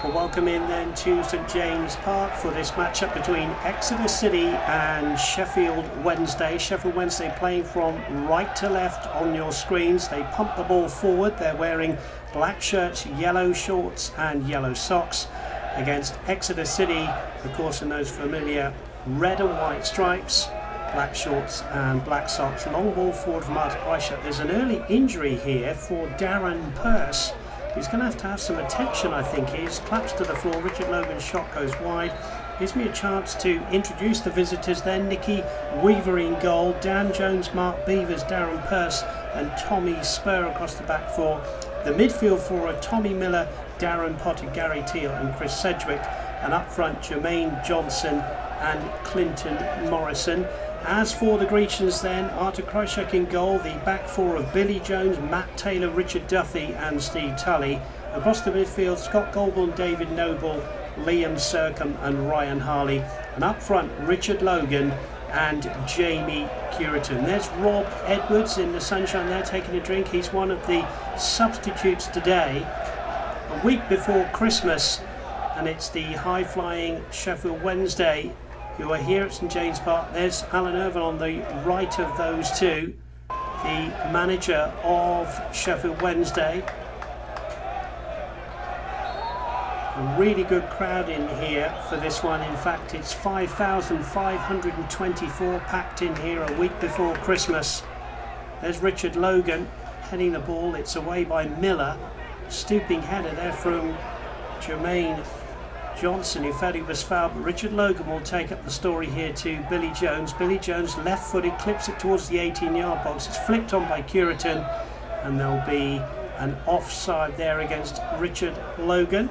Well, welcome in then to St James Park for this matchup between Exeter City and Sheffield Wednesday. Sheffield Wednesday playing from right to left on your screens. They pump the ball forward. They're wearing black shirts, yellow shorts and yellow socks, against Exeter City, of course, in those familiar red and white stripes, black shorts and black socks. Long ball forward from Martin Kreischer. There's an early injury here for Darren Pearce. He's going to have some attention, I think. He's collapsed to the floor. Richard Logan's shot goes wide. Gives me a chance to introduce the visitors then. Nicky Weaver in goal, Dan Jones, Mark Beavers, Darren Pearce and Tommy Spur across the back four. The midfield four are Tommy Miller, Darren Potter, Gary Teal and Chris Sedgwick. And up front, Jermaine Johnson and Clinton Morrison. As for the Grecians then, Artur Kreischer in goal, the back four of Billy Jones, Matt Taylor, Richard Duffy and Steve Tully. Across the midfield, Scott Goldborn, David Noble, Liam Sercombe and Ryan Harley. And up front, Richard Logan and Jamie Curitan. There's Rob Edwards in the sunshine there taking a drink. He's one of the substitutes today, a week before Christmas, and it's the high-flying Sheffield Wednesday who are here at St James Park. There's Alan Irvine on the right of those two, the manager of Sheffield Wednesday. A really good crowd in here for this one. In fact, it's 5,524 packed in here a week before Christmas. There's Richard Logan heading the ball. It's away by Miller. Stooping header there from Jermaine Johnson, who felt he was fouled, but Richard Logan will take up the story here to Billy Jones. Billy Jones, left-footed, clips it towards the 18-yard box. It's flicked on by Curitan, and there'll be an offside there against Richard Logan.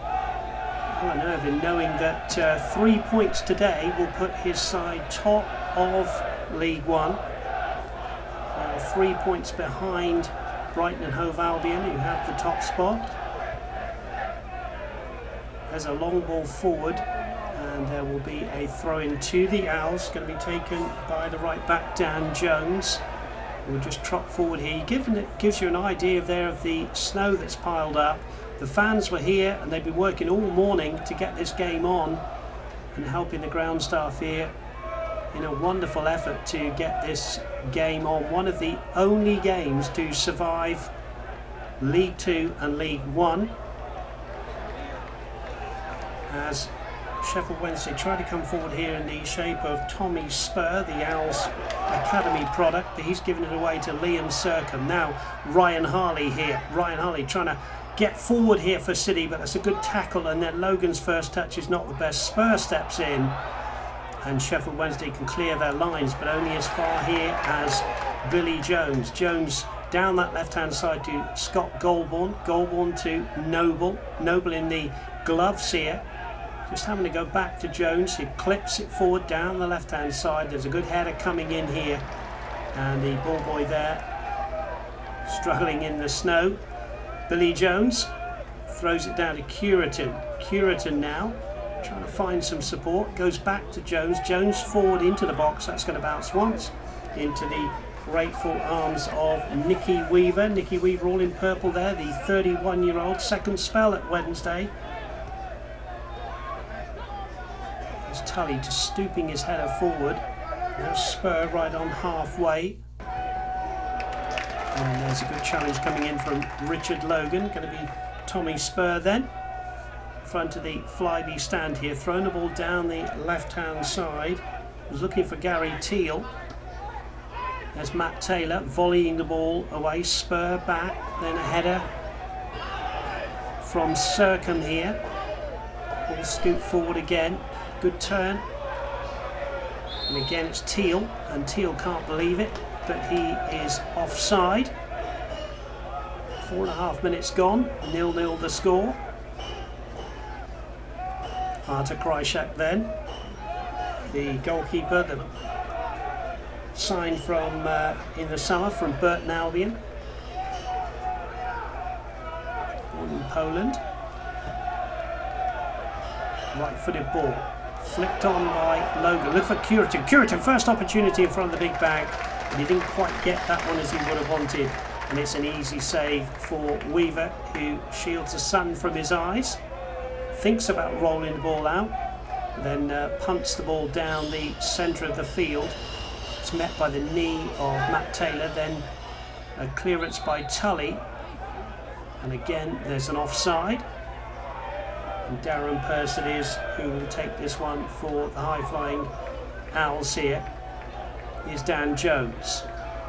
Alan Irvine, knowing that 3 points today will put his side top of League One. 3 points behind Brighton and Hove Albion, who have the top spot. There's a long ball forward, and there will be a throw-in to the Owls, going to be taken by the right back Dan Jones. We'll just trot forward here. It gives you an idea there of the snow that's piled up. The fans were here and they've been working all morning to get this game on and helping the ground staff here in a wonderful effort to get this game on. One of the only games to survive League 2 and League 1. As Sheffield Wednesday try to come forward here in the shape of Tommy Spur, the Owls Academy product, but he's given it away to Liam Sercombe. Now Ryan Harley here. Ryan Harley trying to get forward here for City, but that's a good tackle, and then Logan's first touch is not the best. Spur steps in and Sheffield Wednesday can clear their lines, but only as far here as Billy Jones. Jones down that left-hand side to Scott Goldborn. Goldborn to Noble. Noble in the gloves here. Just having to go back to Jones. He clips it forward down the left-hand side. There's a good header coming in here. And the ball boy there struggling in the snow. Billy Jones throws it down to Curitan. Curitan now trying to find some support. Goes back to Jones. Jones forward into the box. That's going to bounce once into the grateful arms of Nicky Weaver. Nicky Weaver all in purple there. The 31-year-old second spell at Wednesday. Tully just stooping his header forward. Now Spur right on halfway. And there's a good challenge coming in from Richard Logan. Going to be Tommy Spur then. Front of the Flyby stand here. Throwing the ball down the left-hand side. Was looking for Gary Teal. There's Matt Taylor volleying the ball away. Spur back. Then a header from Sercombe here. Ball scoop forward again. Good turn, and again it's Teal, and Teal can't believe it, but he is offside. 4.5 minutes gone, 0-0 the score. Artur Kreischer then, the goalkeeper that signed from in the summer from Burton Albion, born in Poland. Right-footed ball. Flicked on by Logan. Look for Curitan. Curitan, first opportunity in front of the big bag, but he didn't quite get that one as he would have wanted. and it's an easy save for Weaver, who shields the sun from his eyes, thinks about rolling the ball out, then punts the ball down the centre of the field. It's met by the knee of Matt Taylor, then a clearance by Tully, and again there's an offside, and Darren Purse it is who will take this one for the high-flying Owls here. Here's Dan Jones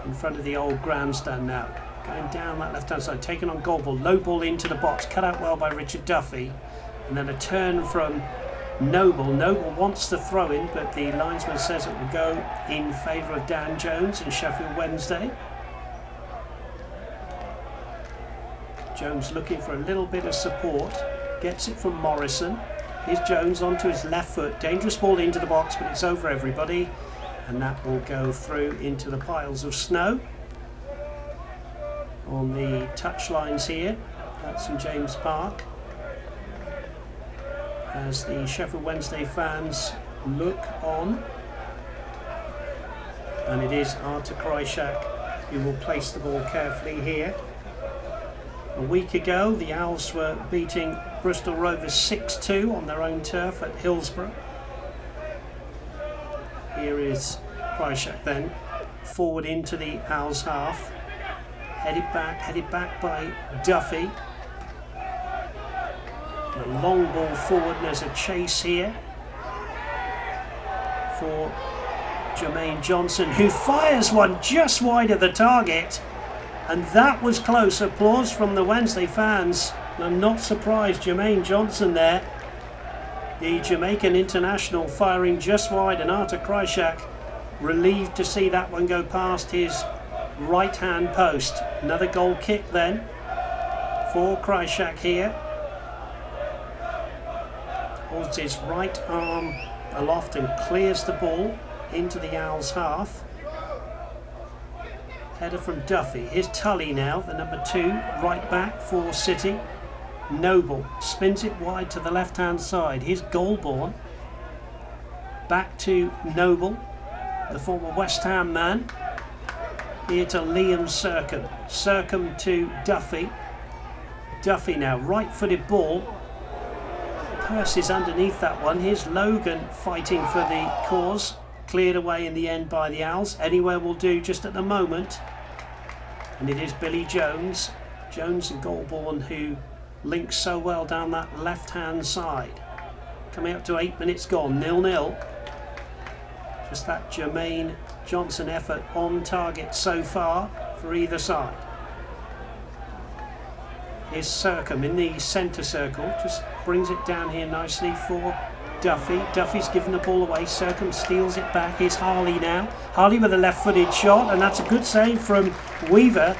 in front of the old grandstand now, going down that left-hand side, taking on goal ball, low ball into the box, cut out well by Richard Duffy, and then a turn from Noble. Noble wants the throw in, but the linesman says it will go in favour of Dan Jones and Sheffield Wednesday. Jones looking for a little bit of support, gets it from Morrison. Here's Jones onto his left foot, dangerous ball into the box, but it's over everybody, and that will go through into the piles of snow on the touch lines here at St James Park, as the Sheffield Wednesday fans look on. And it is Artur Krysiak who will place the ball carefully here. A week ago the Owls were beating Bristol Rovers 6-2 on their own turf at Hillsborough. Here is Krysiak then, forward into the Owls half, headed back by Duffy. A long ball forward, and there's a chase here for Jermaine Johnson, who fires one just wide of the target, and that was close. Applause from the Wednesday fans. I'm not surprised, Jermaine Johnson there, the Jamaican international, firing just wide, and Artur Krysiak relieved to see that one go past his right hand post. Another goal kick then for Krysiak here. Holds his right arm aloft and clears the ball into the Owls half. Header from Duffy. Here's Tully now, the number 2 right back for City. Noble spins it wide to the left hand side. Here's Goulbourne. Back to Noble, the former West Ham man. Here to Liam Sercombe. Sercombe to Duffy. Duffy now, right footed ball. Purse is underneath that one. Here's Logan fighting for the cause. Cleared away in the end by the Owls. Anywhere will do just at the moment. And it is Billy Jones. Jones and Goulbourne who link so well down that left-hand side. Coming up to 8 minutes gone, 0-0. Just that Jermaine Johnson effort on target so far for either side. Here's Sercombe in the centre circle, just brings it down here nicely for Duffy. Duffy's given the ball away, Sercombe steals it back. Here's Harley now. Harley with a left-footed shot, and that's a good save from Weaver.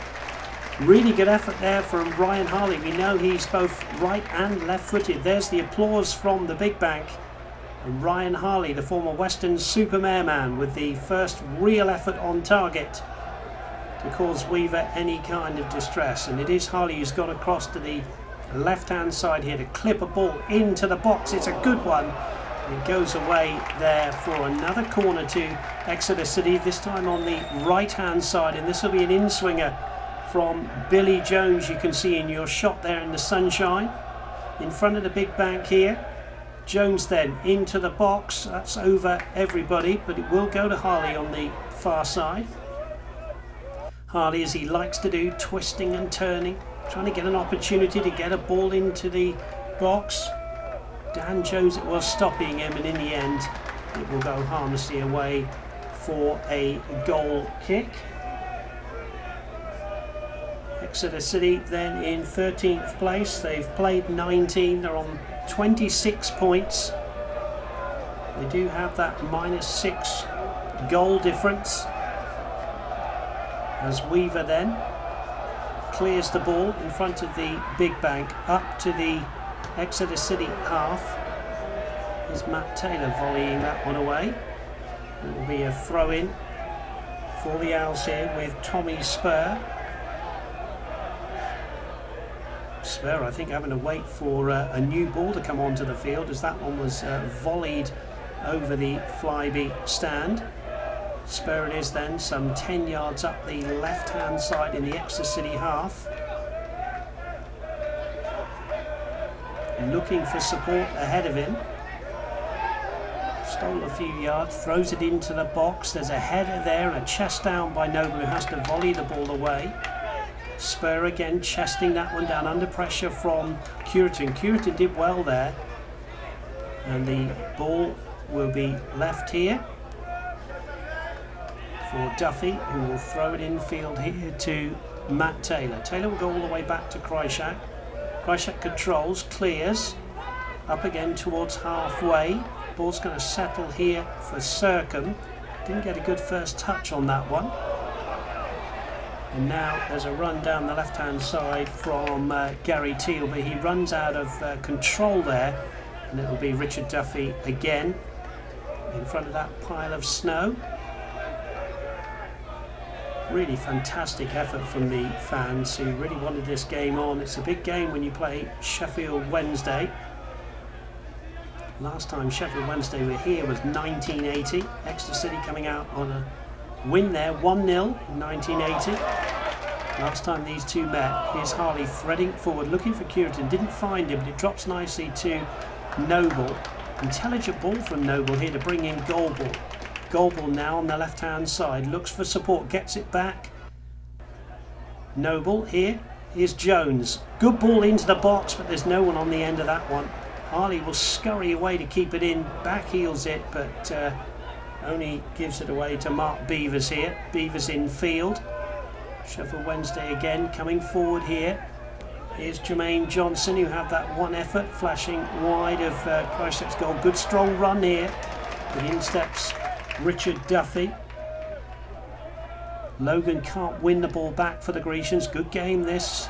Really good effort there from Ryan Harley. We know he's both right and left-footed. There's the applause from the Big Bank. And Ryan Harley, the former Western Supermare man, with the first real effort on target to cause Weaver any kind of distress. And it is Harley who's got across to the left-hand side here to clip a ball into the box. It's a good one. And it goes away there for another corner to Exeter City, this time on the right-hand side. And this will be an in-swinger from Billy Jones, you can see in your shot there in the sunshine. In front of the Big Bank here. Jones then into the box. That's over everybody, but it will go to Harley on the far side. Harley, as he likes to do, twisting and turning, trying to get an opportunity to get a ball into the box. Dan Jones, it was stopping him, and in the end it will go harmlessly away for a goal kick. Exeter City then in 13th place. They've played 19. They're on 26 points. They do have that -6 goal difference. As Weaver then clears the ball in front of the Big Bank up to the Exeter City half. Is Matt Taylor volleying that one away. It will be a throw-in for the Owls here with Tommy Spur. Spur, I think, having to wait for a new ball to come onto the field, as that one was volleyed over the Flyby stand. Spur it is then, some 10 yards up the left-hand side in the Exeter City half. Looking for support ahead of him. Stole a few yards, throws it into the box. There's a header there and a chest down by Noble, who has to volley the ball away. Spur again, chesting that one down under pressure from Curitin. Curitin did well there. And the ball will be left here for Duffy, who will throw it infield here to Matt Taylor. Taylor will go all the way back to Krychak. Krychak controls, clears, up again towards halfway. Ball's going to settle here for Sercombe. Didn't get a good first touch on that one. And now there's a run down the left-hand side from Gary Teal, but he runs out of control there, and it'll be Richard Duffy again in front of that pile of snow. Really fantastic effort from the fans who really wanted this game on. It's a big game when you play Sheffield Wednesday. Last time Sheffield Wednesday were here was 1980. Exeter City coming out on a win there, 1-0 in 1980. Last time these two met. Here's Harley threading forward, looking for Curitin. Didn't find him, but it drops nicely to Noble. Intelligent ball from Noble here to bring in Goldball. Goldball now on the left-hand side, looks for support, gets it back. Noble here. Here's Jones. Good ball into the box, but there's no one on the end of that one. Harley will scurry away to keep it in, back heels it, but only gives it away to Mark Beavers here. Beavers in field. Sheffield Wednesday again coming forward here. Here's Jermaine Johnson, who had that one effort, flashing wide of Krychak's goal. Good strong run here. But in steps Richard Duffy. Logan can't win the ball back for the Grecians. Good game this.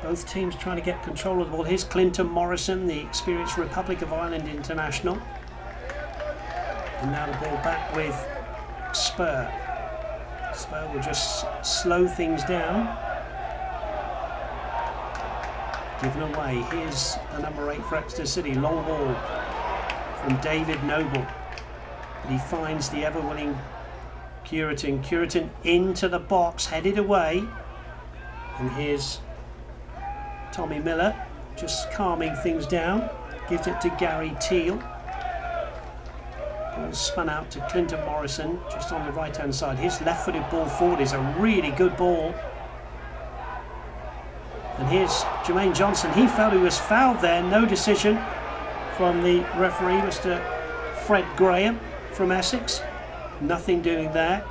Both teams trying to get control of the ball. Here's Clinton Morrison, the experienced Republic of Ireland international. And now the ball back with Spur. Spur will just slow things down. Given away. Here's the number 8 for Exeter City. Long ball from David Noble. But he finds the ever-winning Curitin. Curitin into the box, headed away. And here's Tommy Miller, just calming things down. Gives it to Gary Teal. Ball spun out to Clinton Morrison, just on the right-hand side. His left-footed ball forward is a really good ball. And here's Jermaine Johnson. He felt he was fouled there. No decision from the referee, Mr. Fred Graham from Essex. Nothing doing there.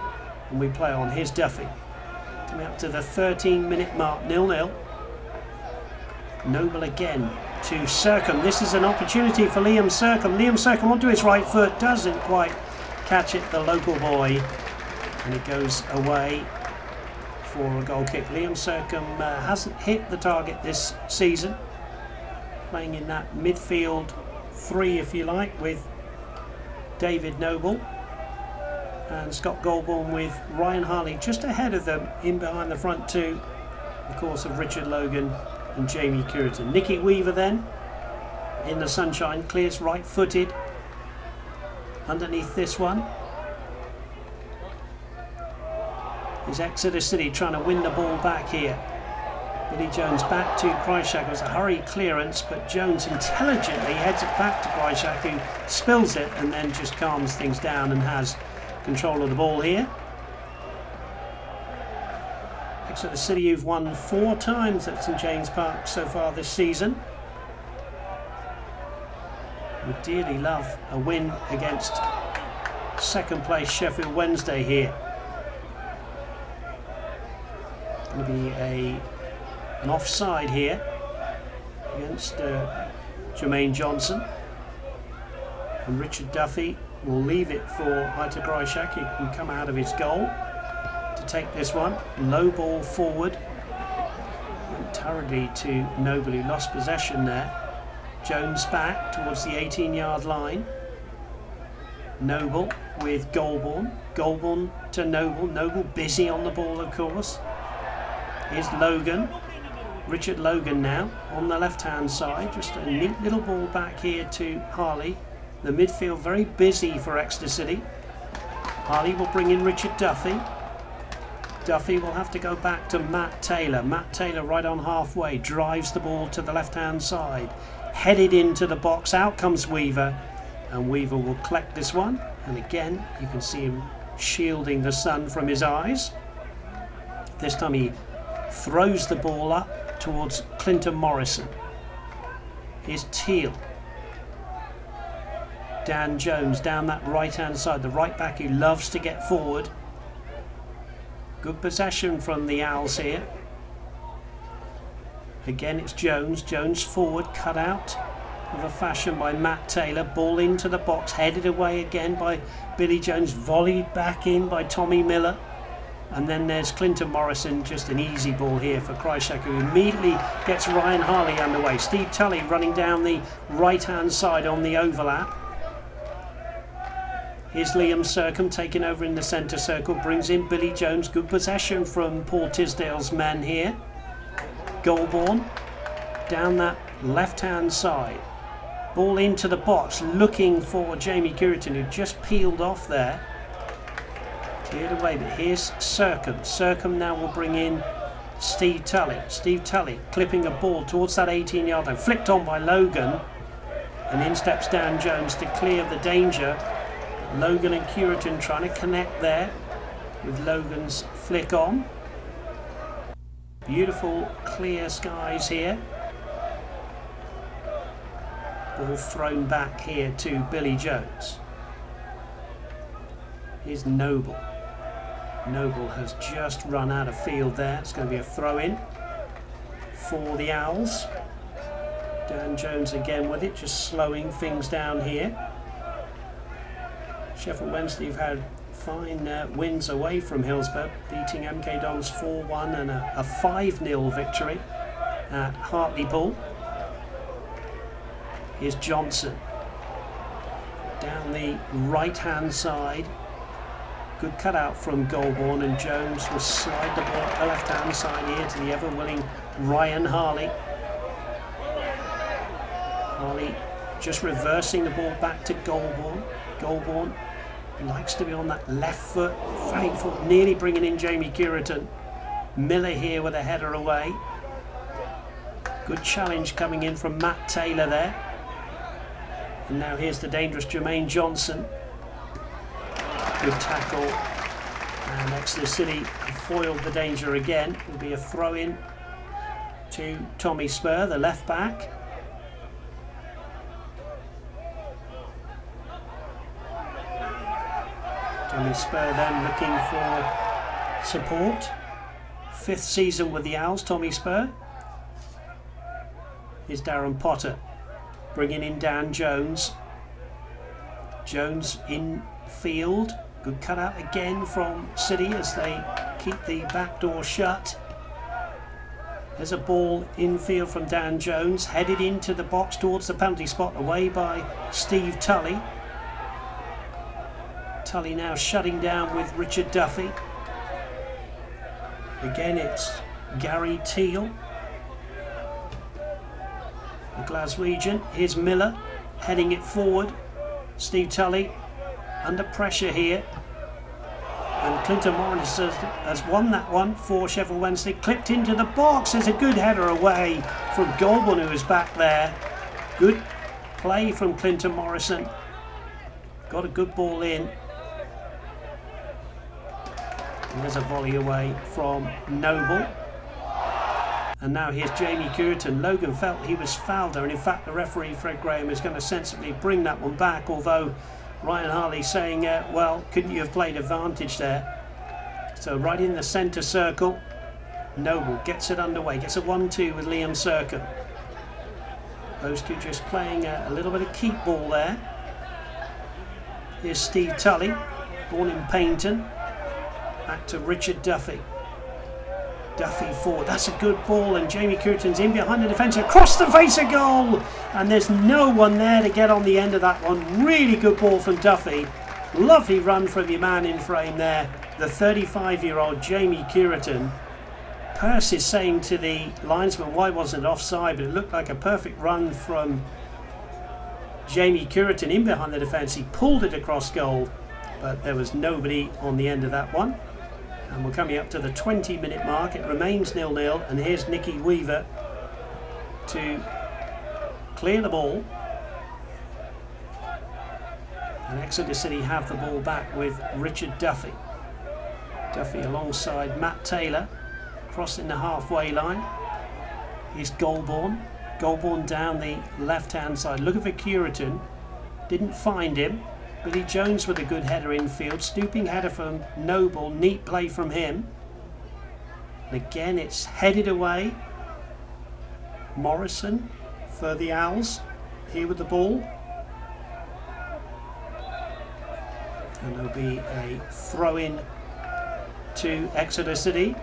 And we play on. Here's Duffy. Coming up to the 13-minute mark, 0-0. Noble again to Sercombe. This is an opportunity for Liam Sercombe. Liam Sercombe onto his right foot. Doesn't quite catch it, the local boy. And it goes away for a goal kick. Liam Sercombe hasn't hit the target this season. Playing in that midfield 3, if you like, with David Noble and Scott Goldborn, with Ryan Harley just ahead of them, in behind the front two, of course, of Richard Logan and Jamie Curitin. Nicky Weaver then in the sunshine, clears right-footed underneath this one. Is Exeter City trying to win the ball back here. Billy Jones back to Krychak. It was a hurried clearance, but Jones intelligently heads it back to Krychak, who spills it and then just calms things down and has control of the ball here. Exeter City, who've won 4 times at St James Park so far this season, would dearly love a win against second place Sheffield Wednesday here. Going to be an offside here against Jermaine Johnson, and Richard Duffy will leave it for Ita Krychak. He can come out of his goal to take this one. Low ball forward, went hurriedly to Noble, who lost possession there. Jones back towards the 18-yard line. Noble with Goldborn. Goldborn to Noble. Noble busy on the ball, of course. Here's Logan. Richard Logan now on the left-hand side. Just a neat little ball back here to Harley. The midfield very busy for Exeter City. Harley will bring in Richard Duffy. Duffy will have to go back to Matt Taylor. Matt Taylor right on halfway, drives the ball to the left-hand side. Headed into the box, out comes Weaver. And Weaver will collect this one. And again, you can see him shielding the sun from his eyes. This time he throws the ball up towards Clinton Morrison. Here's Teal. Dan Jones down that right-hand side, the right back who loves to get forward. Good possession from the Owls here. Again, it's Jones. Jones forward, cut out of a fashion by Matt Taylor. Ball into the box, headed away again by Billy Jones, volleyed back in by Tommy Miller. And then there's Clinton Morrison, just an easy ball here for Krychak, who immediately gets Ryan Harley underway. Steve Tully running down the right-hand side on the overlap. Here's Liam Sercombe taking over in the centre circle, brings in Billy Jones. Good possession from Paul Tisdale's men here. Goulbourne down that left-hand side. Ball into the box, looking for Jamie Cureton, who just peeled off there. Cleared away, but here's Sercombe. Sercombe now will bring in Steve Tully. Steve Tully clipping a ball towards that 18-yard line. Flicked on by Logan. And in steps Dan Jones to clear the danger. Logan and Cureton trying to connect there with Logan's flick on. Beautiful clear skies here. Ball thrown back here to Billy Jones. Here's Noble. Noble has just run out of field there. It's going to be a throw in for the Owls. Dan Jones again with it, just slowing things down here. Sheffield Wednesday have had fine wins away from Hillsborough, beating MK Dons 4-1 and a 5-0 victory at Hartlepool. Here's Johnson down the right-hand side. Good cutout from Goulbourne, and Jones will slide the ball up the left-hand side here to the ever-willing Ryan Harley. Harley just reversing the ball back to Goulbourne. Goulbourne likes to be on that left foot, right foot, nearly bringing in Jamie Cureton. Miller here with a header away. Good challenge coming in from Matt Taylor there. And now here's the dangerous Jermaine Johnson. Good tackle. And Exeter City have foiled the danger again. It will be a throw in to Tommy Spur, the left back. Tommy Spur then looking for support. 5th season with the Owls, Tommy Spur. Here's Darren Potter bringing in Dan Jones. Jones in field. Good cutout again from City as they keep the back door shut. There's a ball infield from Dan Jones, headed into the box towards the penalty spot, away by Steve Tully. Tully now shutting down with Richard Duffy. Again it's Gary Teal, the Glaswegian. Here's Miller heading it forward. Steve Tully under pressure here. And Clinton Morrison has won that one for Sheffield Wednesday. Clipped into the box. There's a good header away from Goulbourne, who is back there. Good play from Clinton Morrison. Got a good ball in. And there's a volley away from Noble. And now here's Jamie Cureton. Logan felt he was fouled there, and in fact the referee Fred Graham is going to sensibly bring that one back, although Ryan Harley saying, well, couldn't you have played advantage there? So right in the centre circle, Noble gets it underway, gets a 1-2 with Liam Sercombe. Those two just playing a little bit of keep ball there. Here's Steve Tully, born in Paignton. Back to Richard Duffy. Duffy forward, that's a good ball, and Jamie Cureton's in behind the defence, across the face of goal, and there's no one there to get on the end of that one. Really good ball from Duffy. Lovely run from your man in frame there, the 35-year-old Jamie Cureton. Pearce is saying to the linesman, why wasn't it offside, but it looked like a perfect run from Jamie Cureton in behind the defence. He pulled it across goal. but there was nobody on the end of that one. And we're coming up to the 20-minute mark. It remains 0-0, and here's Nicky Weaver to clear the ball. And Exeter City have the ball back with Richard Duffy. Duffy alongside Matt Taylor, crossing the halfway line. Here's Goulbourne. Goulbourne down the left-hand side, looking for Curitan. Didn't find him. Billy Jones with a good header infield. Stooping header from Noble. Neat play from him. And again, it's headed away. Morrison for the Owls. Here with the ball. And there'll be a throw-in to Exeter City.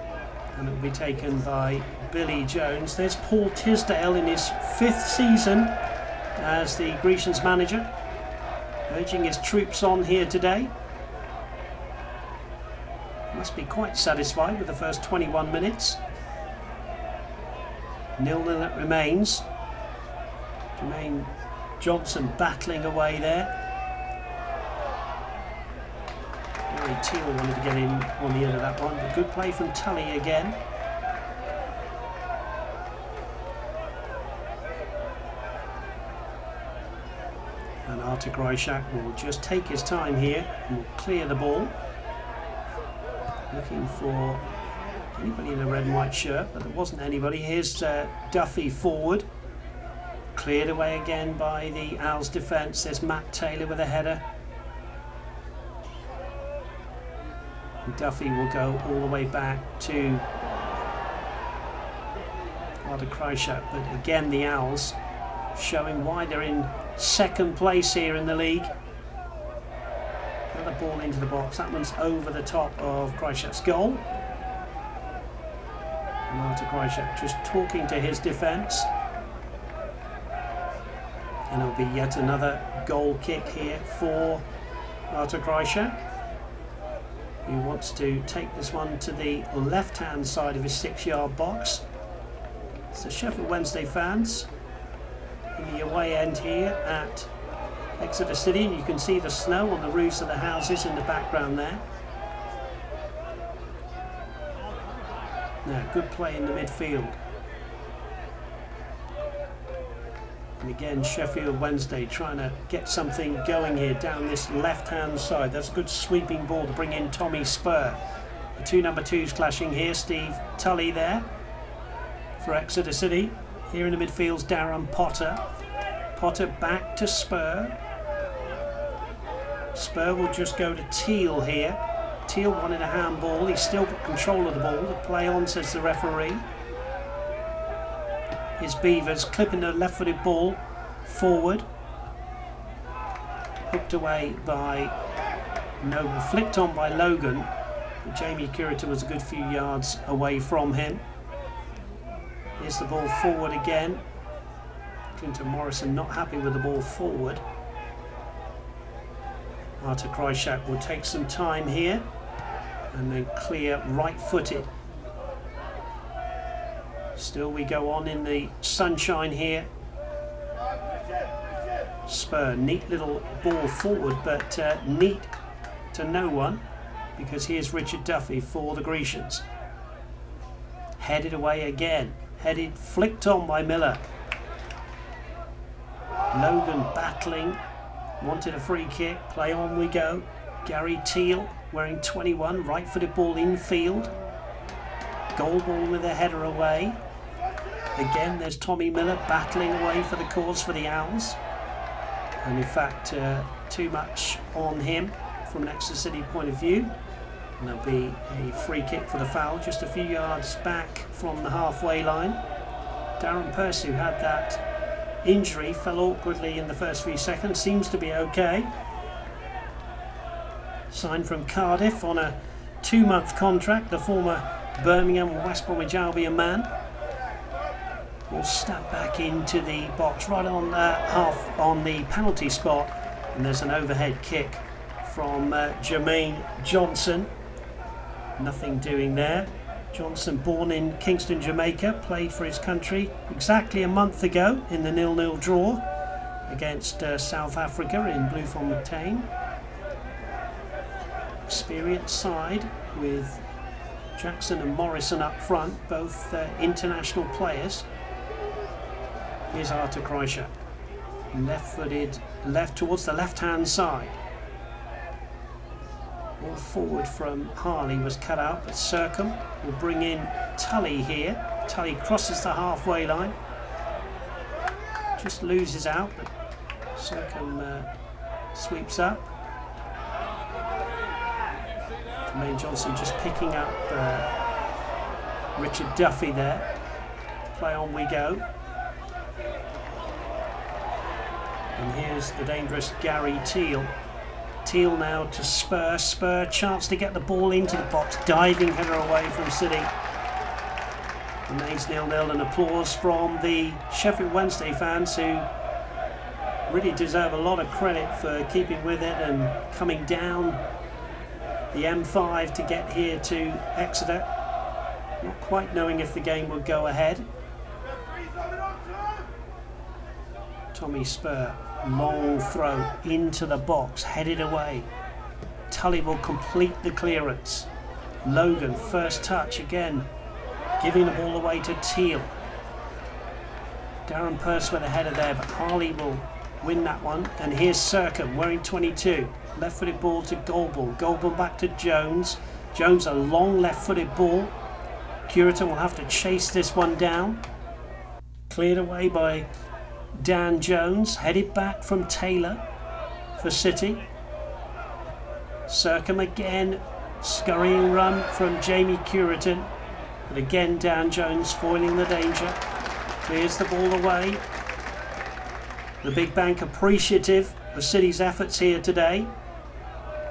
And it'll be taken by Billy Jones. There's Paul Tisdale in his 5th season as the Grecian's manager, urging his troops on here today. Must be quite satisfied with the first 21 minutes. 0-0 it remains. Jermaine Johnson battling away there. Gary Teal wanted to get in on the end of that one, but good play from Tully again. And Artur Grishak will just take his time here and will clear the ball. Looking for anybody in a red and white shirt, but there wasn't anybody. Here's Duffy forward. Cleared away again by the Owls defence. There's Matt Taylor with a header. And Duffy will go all the way back to Artur Grishak, but again the Owls showing why they're in second place here in the league. Another ball into the box. That one's over the top of Grishak's goal. And Artur Grishak just talking to his defence. And it'll be yet another goal kick here for Artur Grishak, who wants to take this one to the left-hand side of his 6-yard box. It's the Sheffield Wednesday fans in the away end here at Exeter City, and you can see the snow on the roofs of the houses in the background there. Now, good play in the midfield. And again, Sheffield Wednesday trying to get something going here down this left-hand side. That's a good sweeping ball to bring in Tommy Spur. The two number 2s clashing here. Steve Tully there for Exeter City. Here in the midfield's Darren Potter. Potter back to Spur. Spur will just go to Teal here. Teal wanted a handball. He's still got control of the ball. The play on, says the referee. Here's Beavers clipping the left-footed ball forward. Hooked away by Noble. Flicked on by Logan. But Jamie Curitan was a good few yards away from him. Here's the ball forward again. Clinton Morrison not happy with the ball forward. Artur Grishak will take some time here and then clear right-footed. Still we go on in the sunshine here. Spur, neat little ball forward, but neat to no one, because here's Richard Duffy for the Grecians. Headed away again. Headed, flicked on by Miller. Logan battling, wanted a free kick. Play on we go. Gary Teal wearing 21, right-footed ball infield. Goulbourne with a header away. Again, there's Tommy Miller battling away for the cause for the Owls. And in fact, too much on him from an Exeter City point of view. And there'll be a free kick for the foul, just a few yards back from the halfway line. Darren Purse, who had that injury, fell awkwardly in the first few seconds, seems to be okay. Signed from Cardiff on a 2-month contract, the former Birmingham and West Bromwich Albion man. Will step back into the box right on half on the penalty spot, and there's an overhead kick from Jermaine Johnson. Nothing doing there. Johnson, born in Kingston, Jamaica, played for his country exactly a month ago in the 0-0 draw against South Africa in Bloemfontein. experienced side with Jackson and Morrison up front, both international players. Here's Artur Kreischer, left-footed, left towards the left-hand side. All forward from Harley was cut out, but Sercombe will bring in Tully here. Tully crosses the halfway line, just loses out, but Sercombe sweeps up. Jermaine Johnson just picking up Richard Duffy there. Play on we go. And here's the dangerous Gary Teal. Teal now to Spur. Spur chance to get the ball into the box. Diving header away from City. Remains 0-0, and applause from the Sheffield Wednesday fans who really deserve a lot of credit for keeping with it and coming down the M5 to get here to Exeter. Not quite knowing if the game would go ahead. Tommy Spur, long throw into the box, headed away. Tully will complete the clearance. Logan, first touch again, giving the ball away to Teal. Darren Purse with a header there, but Harley will win that one. And here's Sercombe wearing 22. Left-footed ball to Goldball. Goldball back to Jones. Jones, a long left-footed ball. Curitan will have to chase this one down. Cleared away by Dan Jones. Headed back from Taylor for City. Sercombe again. Scurrying run from Jamie Curitan. But again Dan Jones foiling the danger. Clears the ball away. The Big Bank appreciative of City's efforts here today.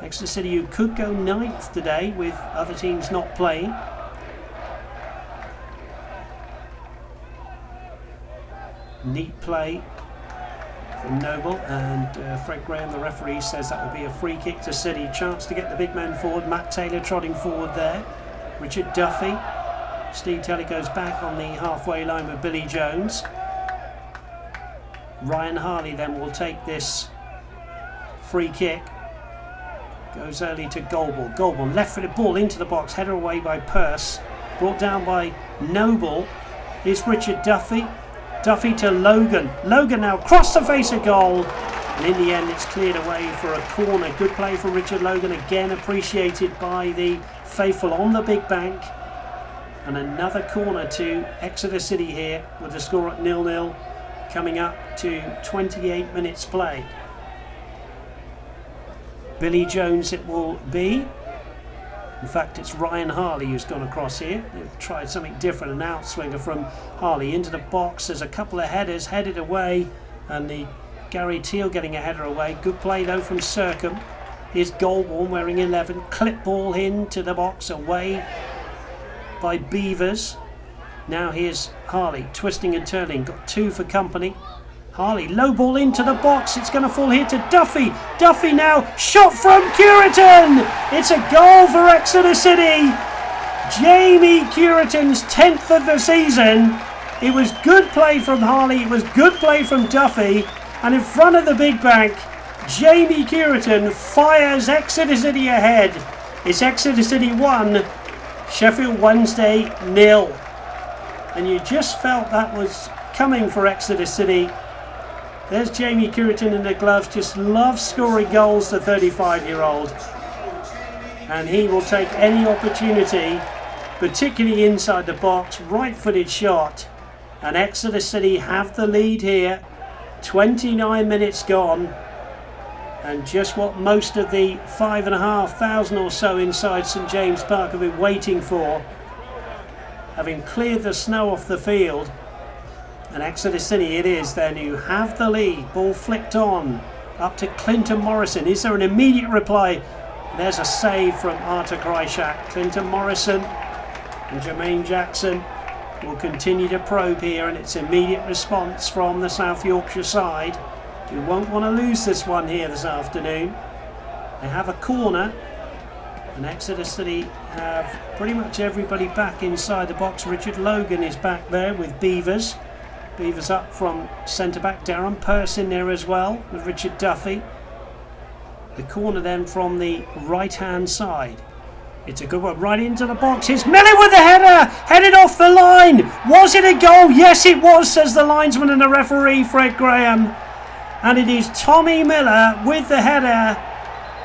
Exeter City, who could go 9th today with other teams not playing. Neat play from Noble, and Fred Graham, the referee, says that will be a free kick to City. Chance to get the big men forward. Matt Taylor trotting forward there. Richard Duffy. Steve Telly goes back on the halfway line with Billy Jones. Ryan Harley then will take this free kick. Goes early to Goldball. Goldball, left-footed ball into the box. Header away by Purse. Brought down by Noble. Here's Richard Duffy. Duffy to Logan. Logan now cross the face of goal. And in the end it's cleared away for a corner. Good play for Richard Logan. Again appreciated by the faithful on the Big Bank. And another corner to Exeter City here with the score at 0-0. Coming up to 28 minutes play. Billy Jones it will be. In fact, it's Ryan Harley who's gone across here. They've tried something different. An outswinger from Harley into the box. There's a couple of headers headed away, and the Gary Teal getting a header away. Good play though from Sercombe. Here's Goldborn wearing 11. Clip ball into the box, away by Beavers. Now here's Harley twisting and turning. Got 2 for company. Harley, low ball into the box. It's going to fall here to Duffy. Duffy now, shot from Curitan. It's a goal for Exeter City. Jamie Curitan's 10th of the season. It was good play from Harley. It was good play from Duffy. And in front of the Big Bank, Jamie Curitan fires Exeter City ahead. It's Exeter City 1, Sheffield Wednesday 0. And you just felt that was coming for Exeter City. There's Jamie Curitan in the gloves, just loves scoring goals, the 35-year-old. And he will take any opportunity, particularly inside the box, right-footed shot. And Exeter City have the lead here, 29 minutes gone. And just what most of the 5,500 or so inside St James Park have been waiting for. Having cleared the snow off the field. And Exeter City it is then who have the lead. Ball flicked on up to Clinton Morrison. Is there an immediate reply? There's a save from Artur Kreischer. Clinton Morrison and Jermaine Jackson will continue to probe here, and it's immediate response from the South Yorkshire side. You won't want to lose this one here this afternoon. They have a corner, and Exeter City have pretty much everybody back inside the box. Richard Logan is back there with Beavers. Beavers up from centre-back. Darren Purse in there as well with Richard Duffy. The corner then from the right-hand side. It's a good one, right into the box. It's Miller with the header, headed off the line. Was it a goal? Yes, it was, says the linesman and the referee, Fred Graham. And it is Tommy Miller with the header.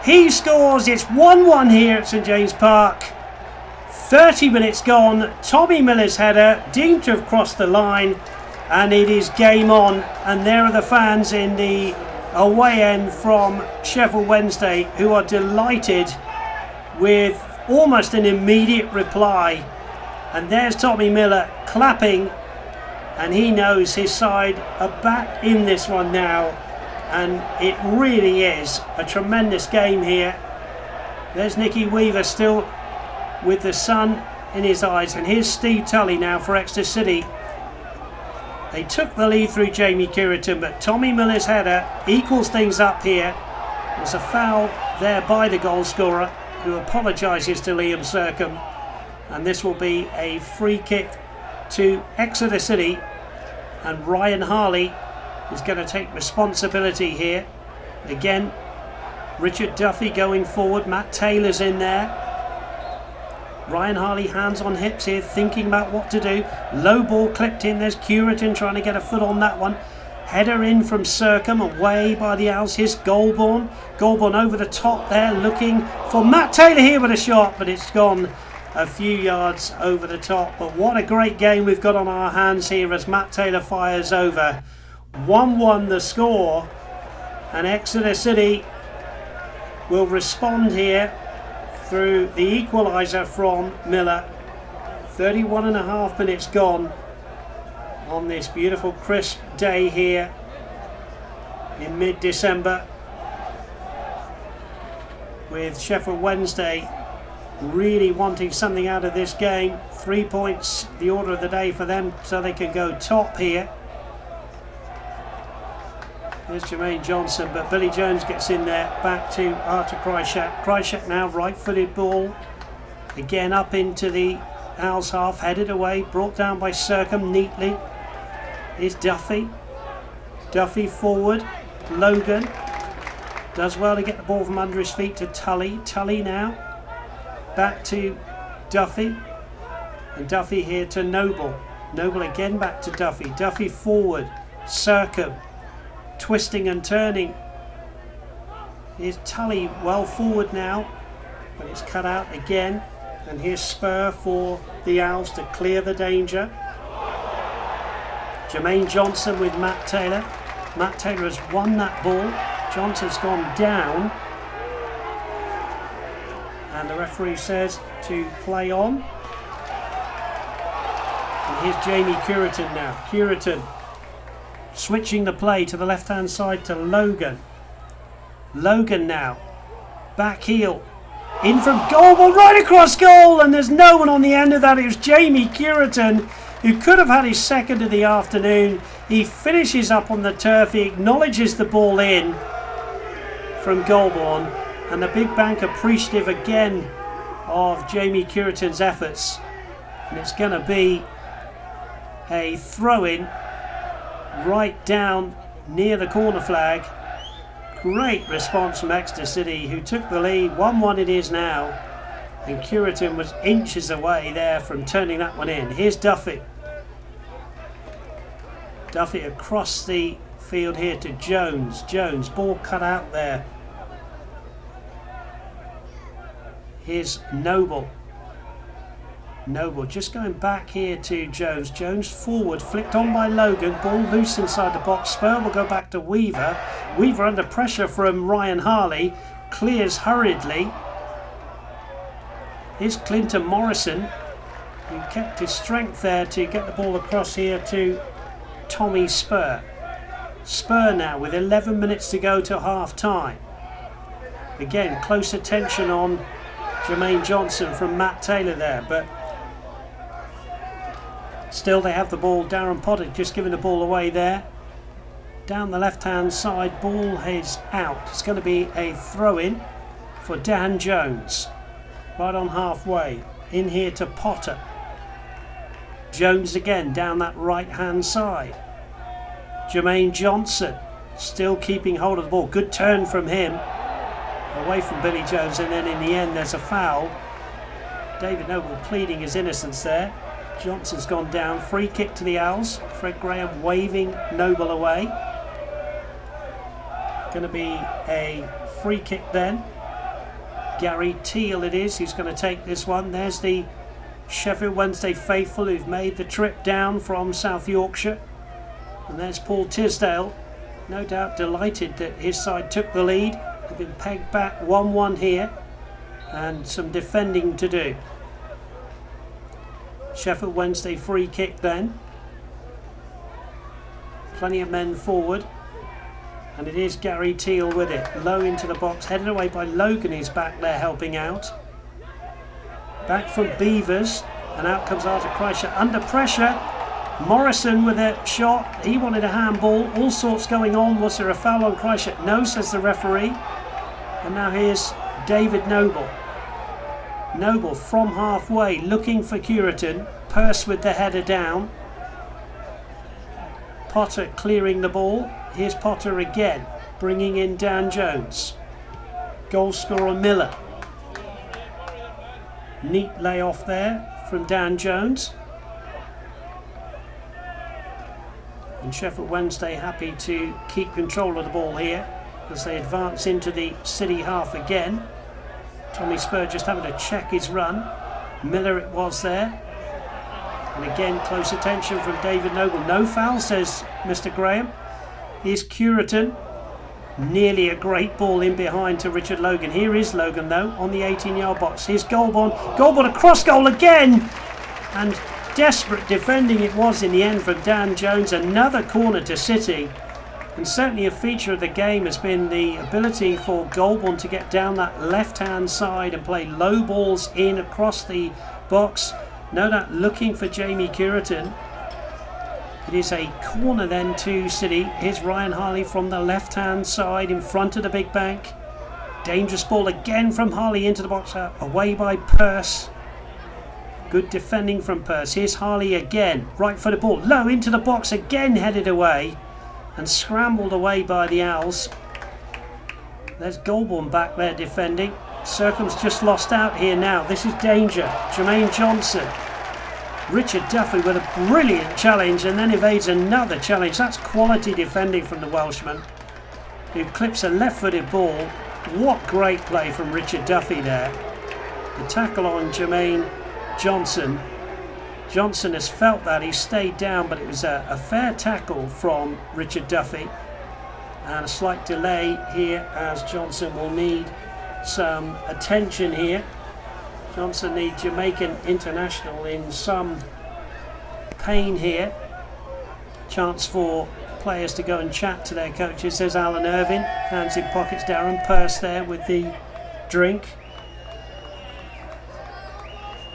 He scores. It's 1-1 here at St James Park. 30 minutes gone. Tommy Miller's header, deemed to have crossed the line. And it is game on. And there are the fans in the away end from Sheffield Wednesday, who are delighted with almost an immediate reply. And there's Tommy Miller clapping, and he knows his side are back in this one now, and it really is a tremendous game here. There's Nicky Weaver still with the sun in his eyes, and here's Steve Tully now for Exeter City. They took the lead through Jamie Cureton, but Tommy Miller's header equals things up here. There's a foul there by the goal scorer, who apologises to Liam Sercombe, and this will be a free kick to Exeter City, and Ryan Harley is going to take responsibility here. Again, Richard Duffy going forward, Matt Taylor's in there. Ryan Harley hands on hips here, thinking about what to do. Low ball clipped in, there's Cureton trying to get a foot on that one. Header in from Sercombe, away by the Owls. Here's Goulbourne. Goulbourne over the top there, looking for Matt Taylor here with a shot, but it's gone a few yards over the top. But what a great game we've got on our hands here as Matt Taylor fires over. 1-1 the score, and Exeter City will respond here through the equaliser from Miller. 31.5 minutes gone on this beautiful crisp day here in mid-December, with Sheffield Wednesday really wanting something out of this game. 3 points, the order of the day for them, so they can go top here. There's Jermaine Johnson, but Billy Jones gets in there, back to Artur Krychak. Krychak now, right-footed ball, again up into the Owls half, headed away, brought down by Sercombe neatly. Is Duffy. Duffy forward. Logan does well to get the ball from under his feet to Tully. Tully now back to Duffy, and Duffy here to Noble. Noble again back to Duffy. Duffy forward. Sercombe twisting and turning. Here's Tully well forward now, but it's cut out again. And here's Spur for the Owls to clear the danger. Jermaine Johnson with Matt Taylor. Matt Taylor has won that ball. Johnson's gone down. And the referee says to play on. And here's Jamie Cureton now. Cureton switching the play to the left-hand side to Logan. Logan now. Back heel. In from goal, right across goal, and there's no one on the end of that. It was Jamie Cureton, who could have had his second of the afternoon. He finishes up on the turf, he acknowledges the ball in from Goulbourne, and the big bank appreciative again of Jamie Cureton's efforts. And it's going to be a throw-in right down near the corner flag. Great response from Exeter City, who took the lead. 1-1 it is now, and Cureton was inches away there from turning that one in. Here's Duffy. Duffy across the field here to Jones. Jones, ball cut out there. Here's Noble. Noble just going back here to Jones. Jones forward, flicked on by Logan. Ball loose inside the box. Spur will go back to Weaver. Weaver under pressure from Ryan Harley. Clears hurriedly. Here's Clinton Morrison, who kept his strength there to get the ball across here to Tommy Spur. Spur now with 11 minutes to go to half time. Again, close attention on Jermaine Johnson from Matt Taylor there, but still they have the ball. Darren Potter just giving the ball away there. Down the left-hand side, ball is out. It's going to be a throw-in for Dan Jones. Right on halfway. In here to Potter. Jones again down that right-hand side. Jermaine Johnson still keeping hold of the ball. Good turn from him. away from Billy Jones, and then in the end there's a foul. David Noble pleading his innocence there. Johnson's gone down. Free kick to the Owls. Fred Graham waving Noble away. Going to be a free kick then. Gary Teal it is who's going to take this one. There's the Sheffield Wednesday faithful who've made the trip down from South Yorkshire. And there's Paul Tisdale, no doubt delighted that his side took the lead. They've been pegged back 1-1 here, and some defending to do. Sheffield Wednesday free kick then. Plenty of men forward, and it is Gary Teal with it. Low into the box, headed away by Logan, who's back there helping out. Back from Beavers, and out comes Arthur Kreischer under pressure. Morrison with a shot. He wanted a handball. All sorts going on. Was there a foul on Kreischer? No, says the referee. And now here's David Noble. Noble from halfway looking for Curitan. Pearce with the header down. Potter clearing the ball. Here's Potter again, bringing in Dan Jones. Goal scorer Miller. Neat layoff there from Dan Jones. And Sheffield Wednesday happy to keep control of the ball here as they advance into the City half again. Tommy Spur just having to check his run. Miller it was there. And again, close attention from David Noble. No foul, says Mr. Graham. Here's Curitan. Nearly a great ball in behind to Richard Logan. Here is Logan though on the 18-yard box. Here's Goulburn. Goulburn a cross goal again. And desperate defending it was in the end from Dan Jones. Another corner to City. And certainly a feature of the game has been the ability for Goulburn to get down that left-hand side and play low balls in across the box. No doubt looking for Jamie Curitan. It is a corner then to City. Here's Ryan Harley from the left-hand side in front of the big bank. Dangerous ball again from Harley into the box, away by Pearce. Good defending from Pearce. Here's Harley again, right footed ball, low into the box, again headed away and scrambled away by the Owls. There's Goulburn back there defending. Circum's just lost out here now. This is danger. Jermaine Johnson. Richard Duffy with a brilliant challenge and then evades another challenge. That's quality defending from the Welshman, who clips a left-footed ball. What great play from Richard Duffy there. The tackle on Jermaine Johnson. Johnson has felt that. He stayed down, but it was a fair tackle from Richard Duffy. And a slight delay here as Johnson will need some attention here. Johnson, the Jamaican international, in some pain here. Chance for players to go and chat to their coaches. There's Alan Irvine, hands in pockets. Darren Pearce there with the drink.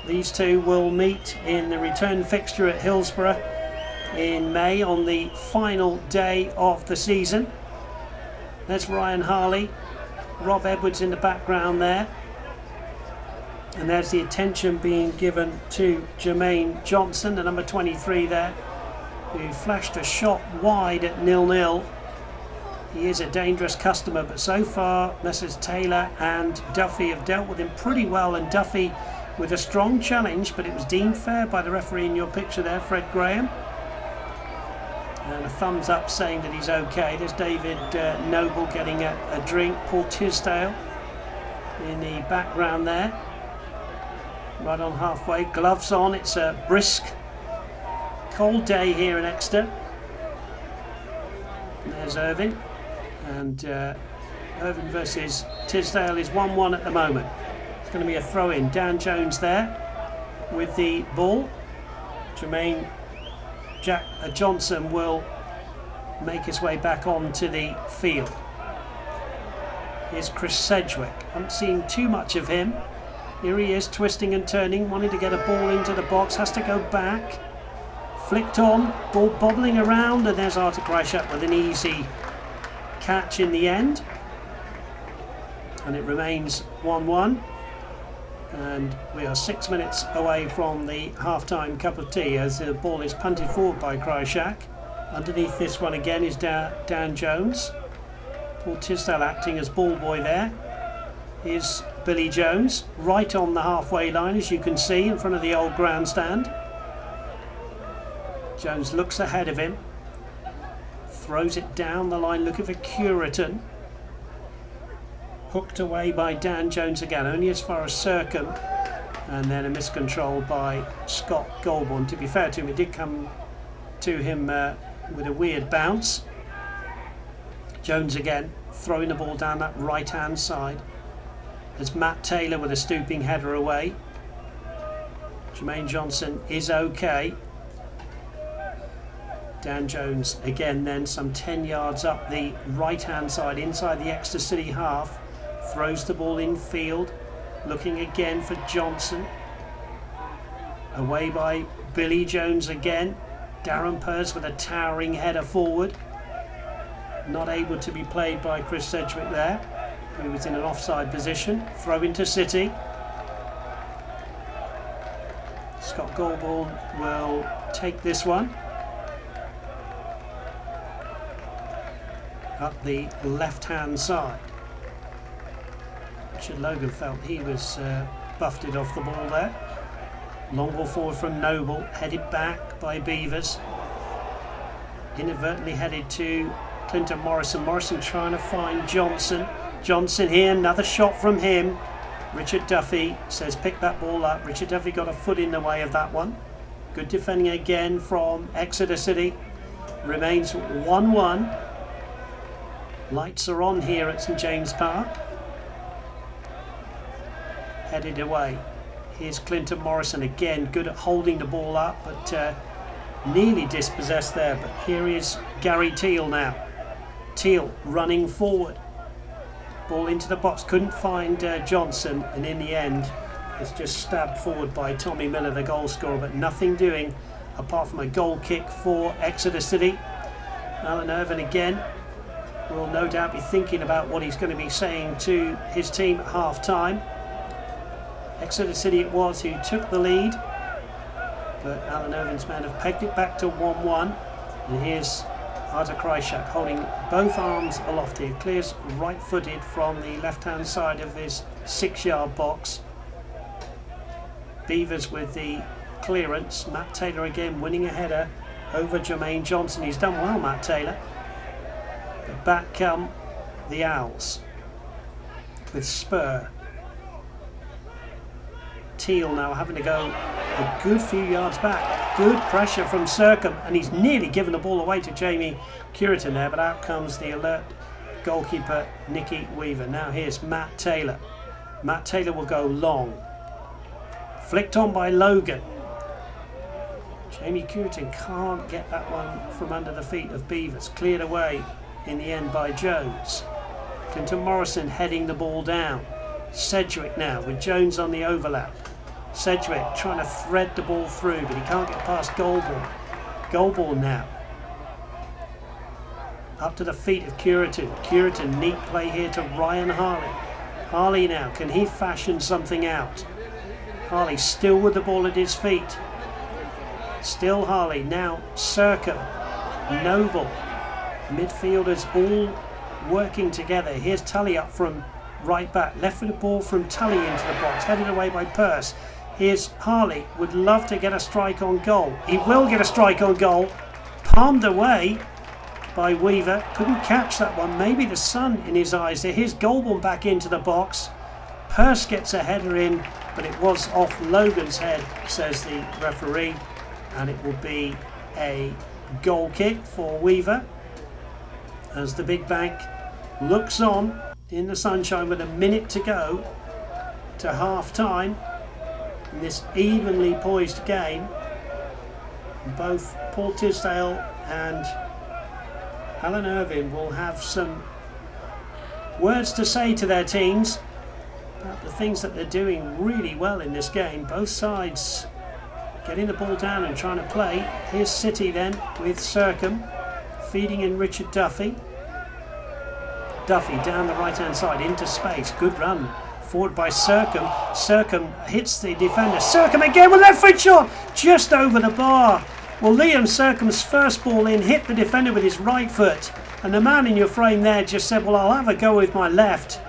These two will meet in the return fixture at Hillsborough in May on the final day of the season. There's Ryan Harley, Rob Edwards in the background there. And there's the attention being given to Jermaine Johnson, the number 23 there, who flashed a shot wide at 0-0. He is a dangerous customer, but so far Messrs Taylor and Duffy have dealt with him pretty well, and Duffy with a strong challenge, but it was deemed fair by the referee in your picture there, Fred Graham. And a thumbs up saying that he's okay. There's David Noble getting a drink. Paul Tisdale in the background there. Right on halfway, gloves on. It's a brisk, cold day here in Exeter. And there's Irvine. And Irvine versus Tisdale is 1-1 at the moment. It's going to be a throw-in. Dan Jones there with the ball. Jermaine Johnson will make his way back onto the field. Here's Chris Sedgwick. I haven't seen too much of him. Here he is, twisting and turning, wanting to get a ball into the box, has to go back. Flicked on, ball bobbling around, and there's Arthur Kreischer with an easy catch in the end. And it remains 1-1. And we are 6 minutes away from the half-time cup of tea as the ball is punted forward by Kreischer. Underneath this one again is Dan Jones. Paul Tisdale acting as ball boy there. Here's Billy Jones, right on the halfway line, as you can see, in front of the old grandstand. Jones looks ahead of him, throws it down the line, looking for Curitan. Hooked away by Dan Jones again, only as far as Circum, and then a miscontrol by Scott Goulburn. To be fair to him, it did come to him with a weird bounce. Jones again, throwing the ball down that right hand side. There's Matt Taylor with a stooping header away. Jermaine Johnson is okay. Dan Jones again then, some 10 yards up the right hand side inside the Exeter City half. Throws the ball infield, looking again for Johnson. Away by Billy Jones again. Darren Purse with a towering header forward. Not able to be played by Chris Sedgwick there, who was in an offside position. Throw into City. Scott Goulburn will take this one. Up the left hand side. Richard Logan felt he was buffeted off the ball there. Long ball forward from Noble, headed back by Beavers. Inadvertently headed to Clinton Morrison. Morrison trying to find Johnson. Johnson here, another shot from him. Richard Duffy says pick that ball up. Richard Duffy got a foot in the way of that one. Good defending again from Exeter City. Remains 1-1. Lights are on here at St James Park. Headed away. Here's Clinton Morrison again, good at holding the ball up, but nearly dispossessed there. But here is Gary Teal now. Teal running forward. Ball into the box, couldn't find Johnson, and in the end it's just stabbed forward by Tommy Miller, the goal scorer, but nothing doing apart from a goal kick for Exeter City. Alan Irvine again will no doubt be thinking about what he's going to be saying to his team at half time. Exeter City it was who took the lead, but Alan Irvine's men have pegged it back to 1-1. And here's Artur Krychak holding both arms aloft here, clears right-footed from the left-hand side of this 6-yard box. Beavers with the clearance. Matt Taylor again winning a header over Jermaine Johnson. He's done well, Matt Taylor. But back come the Owls with Spur. Teal now having to go a good few yards back. Good pressure from Circum, and he's nearly given the ball away to Jamie Curitan there, but out comes the alert goalkeeper Nicky Weaver. Now here's Matt Taylor. Matt Taylor will go long. Flicked on by Logan. Jamie Curitan can't get that one from under the feet of Beavers. Cleared away in the end by Jones. Clinton Morrison heading the ball down. Sedgwick now with Jones on the overlap. Sedgwick trying to thread the ball through, but he can't get past Goulburn. Goulburn now. Up to the feet of Curitan. Curitan, neat play here to Ryan Harley. Harley now, can he fashion something out? Harley still with the ball at his feet. Still Harley, now Circum. Noble. Midfielders all working together. Here's Tully up from right back. Left with the ball from Tully into the box. Headed away by Purse. Here's Harley. Would love to get a strike on goal. He will get a strike on goal. Palmed away by Weaver. Couldn't catch that one. Maybe the sun in his eyes there. Here's Goulburn back into the box. Purse gets a header in, but it was off Logan's head, says the referee. And it will be a goal kick for Weaver as the Big Bank looks on in the sunshine with a minute to go to half time in this evenly poised game. Both Paul Tisdale and Alan Irvine will have some words to say to their teams about the things that they're doing really well in this game. Both sides getting the ball down and trying to play. Here's City then with Circum feeding in Richard Duffy. Duffy down the right hand side into space. Good run forward by Circum. Circum hits the defender. Circum again with left foot shot just over the bar. Well, Liam Circum's first ball in hit the defender with his right foot, and the man in your frame there just said, well, I'll have a go with my left.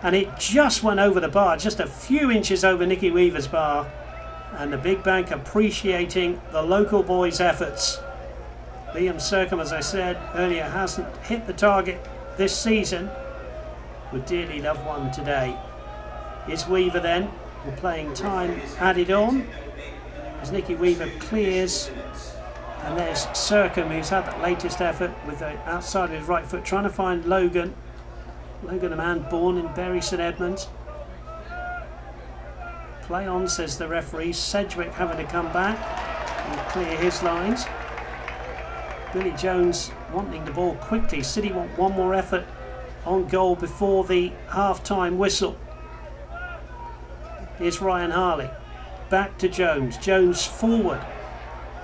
and it just went over the bar, just a few inches over Nicky Weaver's bar. And the big bank appreciating the local boys' efforts. Liam Sercombe, as I said earlier, hasn't hit the target this season. Would dearly love one today. Is Weaver then, with playing time added on, as Nicky Weaver clears. And there's Sercombe, who's had that latest effort with the outside of his right foot, trying to find Logan. Logan, a man born in Bury St Edmunds. Play on, says the referee. Sedgwick having to come back and clear his lines. Billy Jones wanting the ball quickly. City want one more effort on goal before the half-time whistle. Here's Ryan Harley. Back to Jones. Jones forward.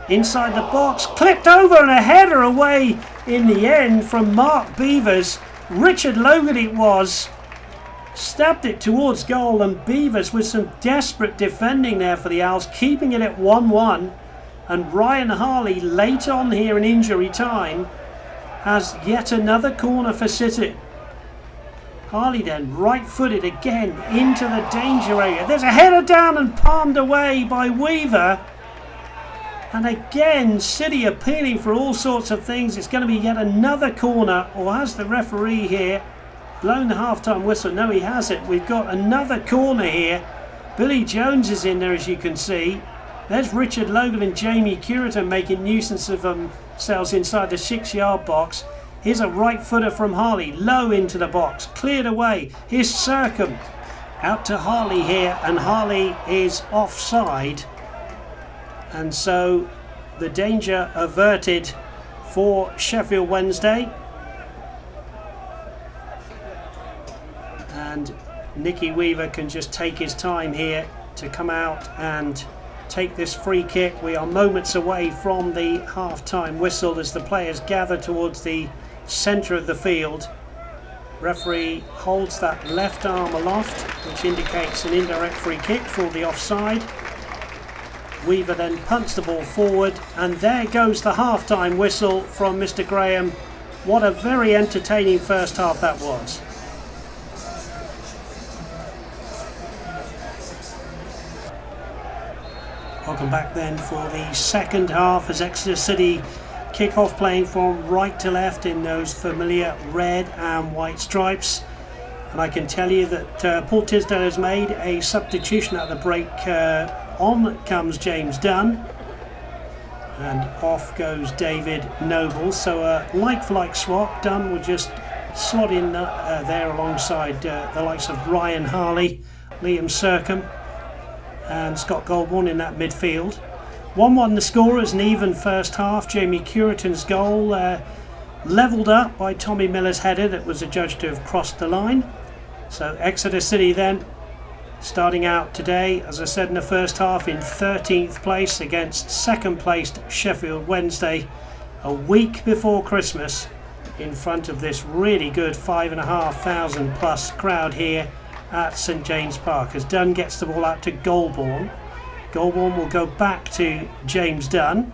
Inside the box. Clipped over and a header away in the end from Mark Beavers. Richard Logan it was. Stabbed it towards goal, and Beavers with some desperate defending there for the Owls, keeping it at 1-1. And Ryan Harley late on here in injury time has yet another corner for City. Harley then right-footed again into the danger area. There's a header down and palmed away by Weaver. And again, City appealing for all sorts of things. It's going to be yet another corner, or has the referee here blown the half-time whistle? No, he hasn't. We've got another corner here. Billy Jones is in there, as you can see. There's Richard Logan and Jamie Curitan making nuisance of themselves inside the 6-yard box. Here's a right footer from Harley, low into the box, cleared away. Here's Sercombe out to Harley here, and Harley is offside. And so the danger averted for Sheffield Wednesday. And Nicky Weaver can just take his time here to come out and take this free kick. We are moments away from the half-time whistle as the players gather towards the centre of the field. Referee holds that left arm aloft, which indicates an indirect free kick for the offside. Weaver then punts the ball forward, and there goes the half-time whistle from Mr. Graham. What a very entertaining first half that was. Welcome back then for the second half as Exeter City kick off playing from right to left in those familiar red and white stripes. And I can tell you that Paul Tisdale has made a substitution at the break. On comes James Dunn, and off goes David Noble. So a like-for-like swap. Dunn will just slot in there alongside the likes of Ryan Harley, Liam Sercombe and Scott Goldborn in that midfield. 1-1 the score as an even first half. Jamie Curitan's goal levelled up by Tommy Miller's header that was adjudged to have crossed the line. So Exeter City then starting out today, as I said in the first half, in 13th place against second placed Sheffield Wednesday, a week before Christmas, in front of this really good 5,500 plus crowd here at St James Park. As Dunn gets the ball out to Goldborn. Goldborn will go back to James Dunn.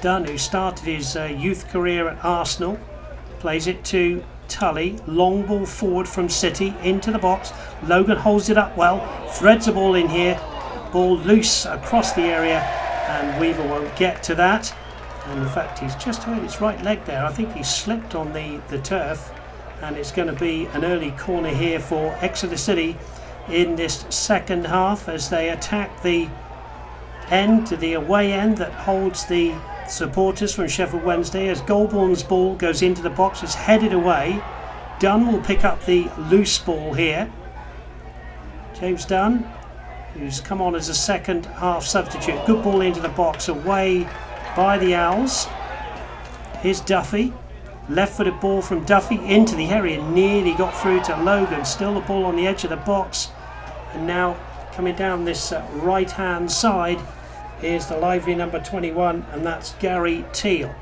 Dunn, who started his youth career at Arsenal, plays it to Tully. Long ball forward from City into the box. Logan holds it up well, threads the ball in here. Ball loose across the area, and Weaver won't get to that. And in fact, he's just hurt his right leg there. I think he slipped on the turf, and it's going to be an early corner here for Exeter City in this second half as they attack the end to the away end that holds the supporters from Sheffield Wednesday. As Goldborn's ball goes into the box, it's headed away. Dunn will pick up the loose ball here. James Dunn, who's come on as a second half substitute. Good ball into the box, away by the Owls. Here's Duffy. Left-footed ball from Duffy into the area, nearly got through to Logan. Still the ball on the edge of the box. And now coming down this right-hand side, here's the lively number 21, and that's Gary Teal.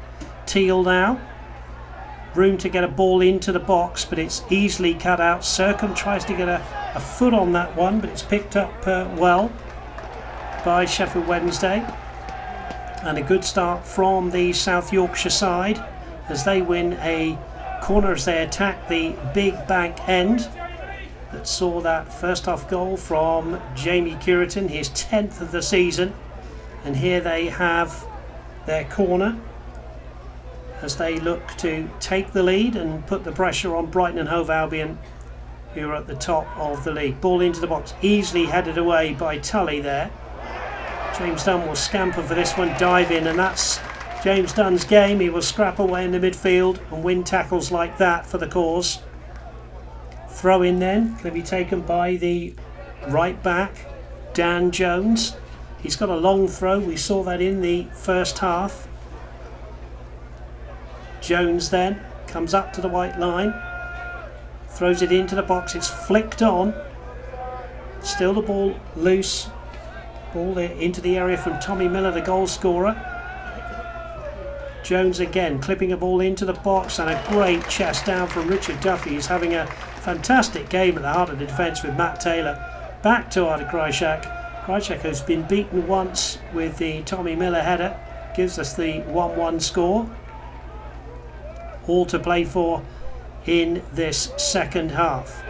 Teal now. Room to get a ball into the box, but it's easily cut out. Sercombe tries to get a foot on that one, but it's picked up well by Sheffield Wednesday. And a good start from the South Yorkshire side as they win a corner as they attack the big bank end. that saw that first half goal from Jamie Curitin, his 10th of the season. And here they have their corner as they look to take the lead and put the pressure on Brighton and Hove Albion, who are at the top of the league. Ball into the box, easily headed away by Tully there. James Dunn will scamper for this one, dive in, and that's James Dunn's game. He will scrap away in the midfield and win tackles like that for the cause. Throw in then, going to be taken by the right back, Dan Jones. He's got a long throw, we saw that in the first half. Jones then comes up to the white line, throws it into the box, it's flicked on. Still the ball loose. Ball there into the area from Tommy Miller, the goal scorer. Jones again clipping a ball into the box, and a great chest down from Richard Duffy. He's having a fantastic game at the heart of the defence with Matt Taylor. Back to Arda Krychak. Krychak has been beaten once with the Tommy Miller header. Gives us the 1-1 score. All to play for in this second half.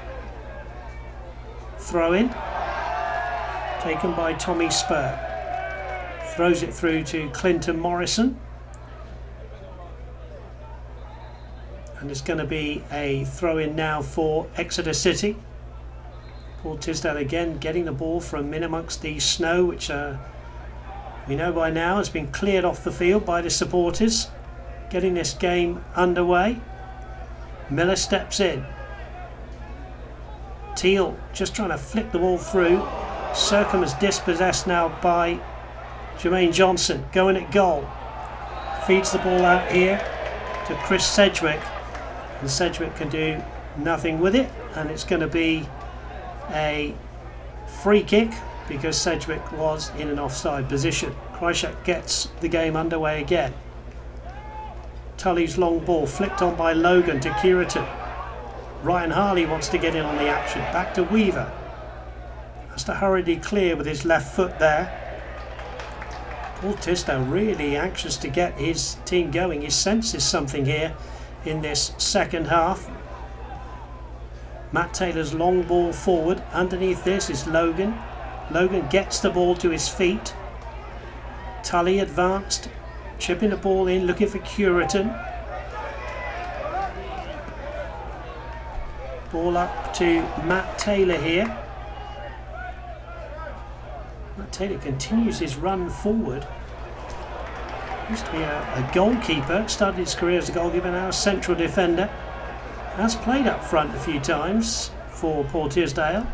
Throw in. Taken by Tommy Spur. Throws it through to Clinton Morrison. And it's going to be a throw in now for Exeter City. Paul Tisdale again getting the ball from in amongst the snow, which we know by now has been cleared off the field by the supporters. Getting this game underway. Miller steps in. Teal just trying to flick the ball through. Circum is dispossessed now by Jermaine Johnson. Going at goal. Feeds the ball out here to Chris Sedgwick. And Sedgwick can do nothing with it. And it's going to be a free kick because Sedgwick was in an offside position. Krychak gets the game underway again. Tully's long ball flicked on by Logan to Curitin. Ryan Harley wants to get in on the action. Back to Weaver. Has to hurriedly clear with his left foot there. Paul Tisdale really anxious to get his team going. He senses something here in this second half. Matt Taylor's long ball forward. Underneath this is Logan. Logan gets the ball to his feet. Tully advanced. Chipping the ball in, looking for Curitin. Ball up to Matt Taylor here. Matt Taylor continues his run forward. Used to be a goalkeeper, started his career as a goalkeeper, now a central defender. Has played up front a few times for Paul Tisdale.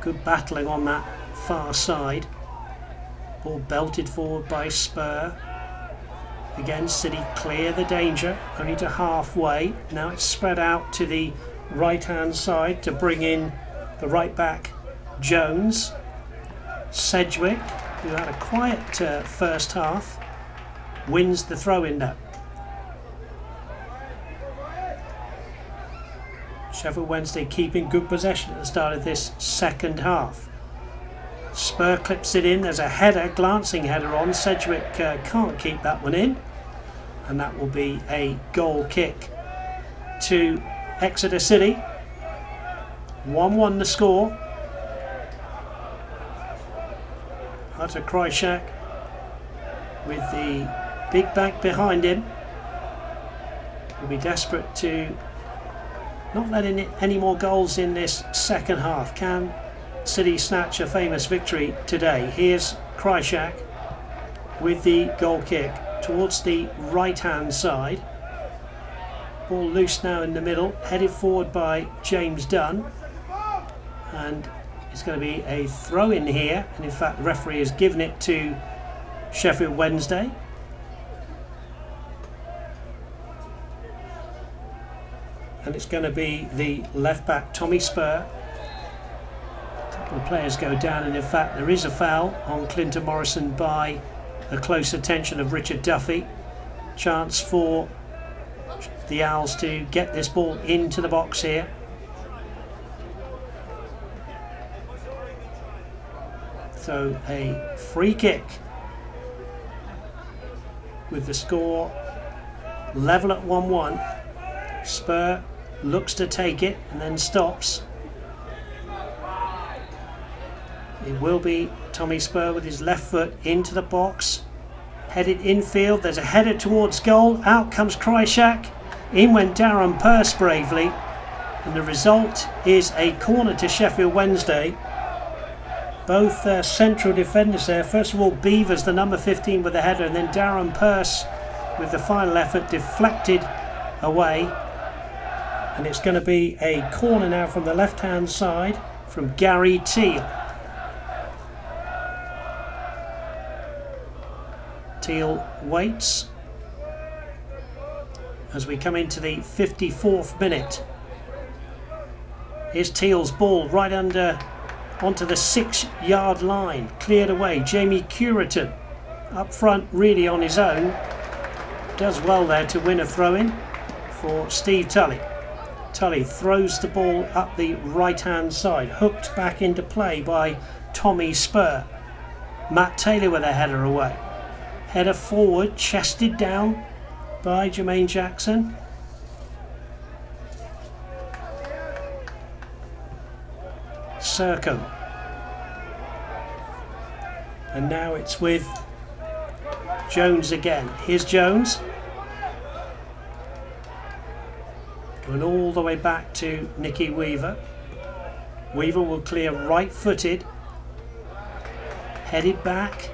Good battling on that far side. Ball belted forward by Spur. Again, City clear the danger, only to halfway. Now it's spread out to the right hand side to bring in the right back Jones. Sedgwick, who had a quiet first half, wins the throw-in now. Sheffield Wednesday keeping good possession at the start of this second half. Spur clips it in, there's a header, glancing header on. Sedgwick can't keep that one in, and that will be a goal kick to Exeter City. 1-1 the score. Arda Krychak with the big back behind him. He'll be desperate to not let in any more goals in this second half. Can City snatch a famous victory today? Here's Krychak with the goal kick towards the right hand side. Ball loose now in the middle, headed forward by James Dunn, and it's going to be a throw in here, and in fact the referee has given it to Sheffield Wednesday. And it's going to be the left back Tommy Spur. A couple of players go down, and in fact there is a foul on Clinton Morrison by the close attention of Richard Duffy. Chance for the Owls to get this ball into the box here. So a free kick with the score level at 1-1. Spur looks to take it and then stops. It will be Tommy Spur with his left foot into the box. Headed infield. There's a header towards goal. Out comes Krychak. In went Darren Purse bravely. And the result is a corner to Sheffield Wednesday. Both central defenders there. First of all, Beavers, the number 15 with the header, and then Darren Purse with the final effort deflected away. And it's going to be a corner now from the left-hand side from Gary Teal. Teal waits as we come into the 54th minute. Here's Teal's ball right onto the 6-yard line, cleared away. Jamie Curitan up front, really on his own, does well there to win a throw-in for Steve Tully. Tully throws the ball up the right-hand side, hooked back into play by Tommy Spur. Matt Taylor with a header away. Header forward, chested down by Jermaine Jackson. Circum. And now it's with Jones again. Here's Jones. Going all the way back to Nicky Weaver. Weaver will clear right-footed. Headed back.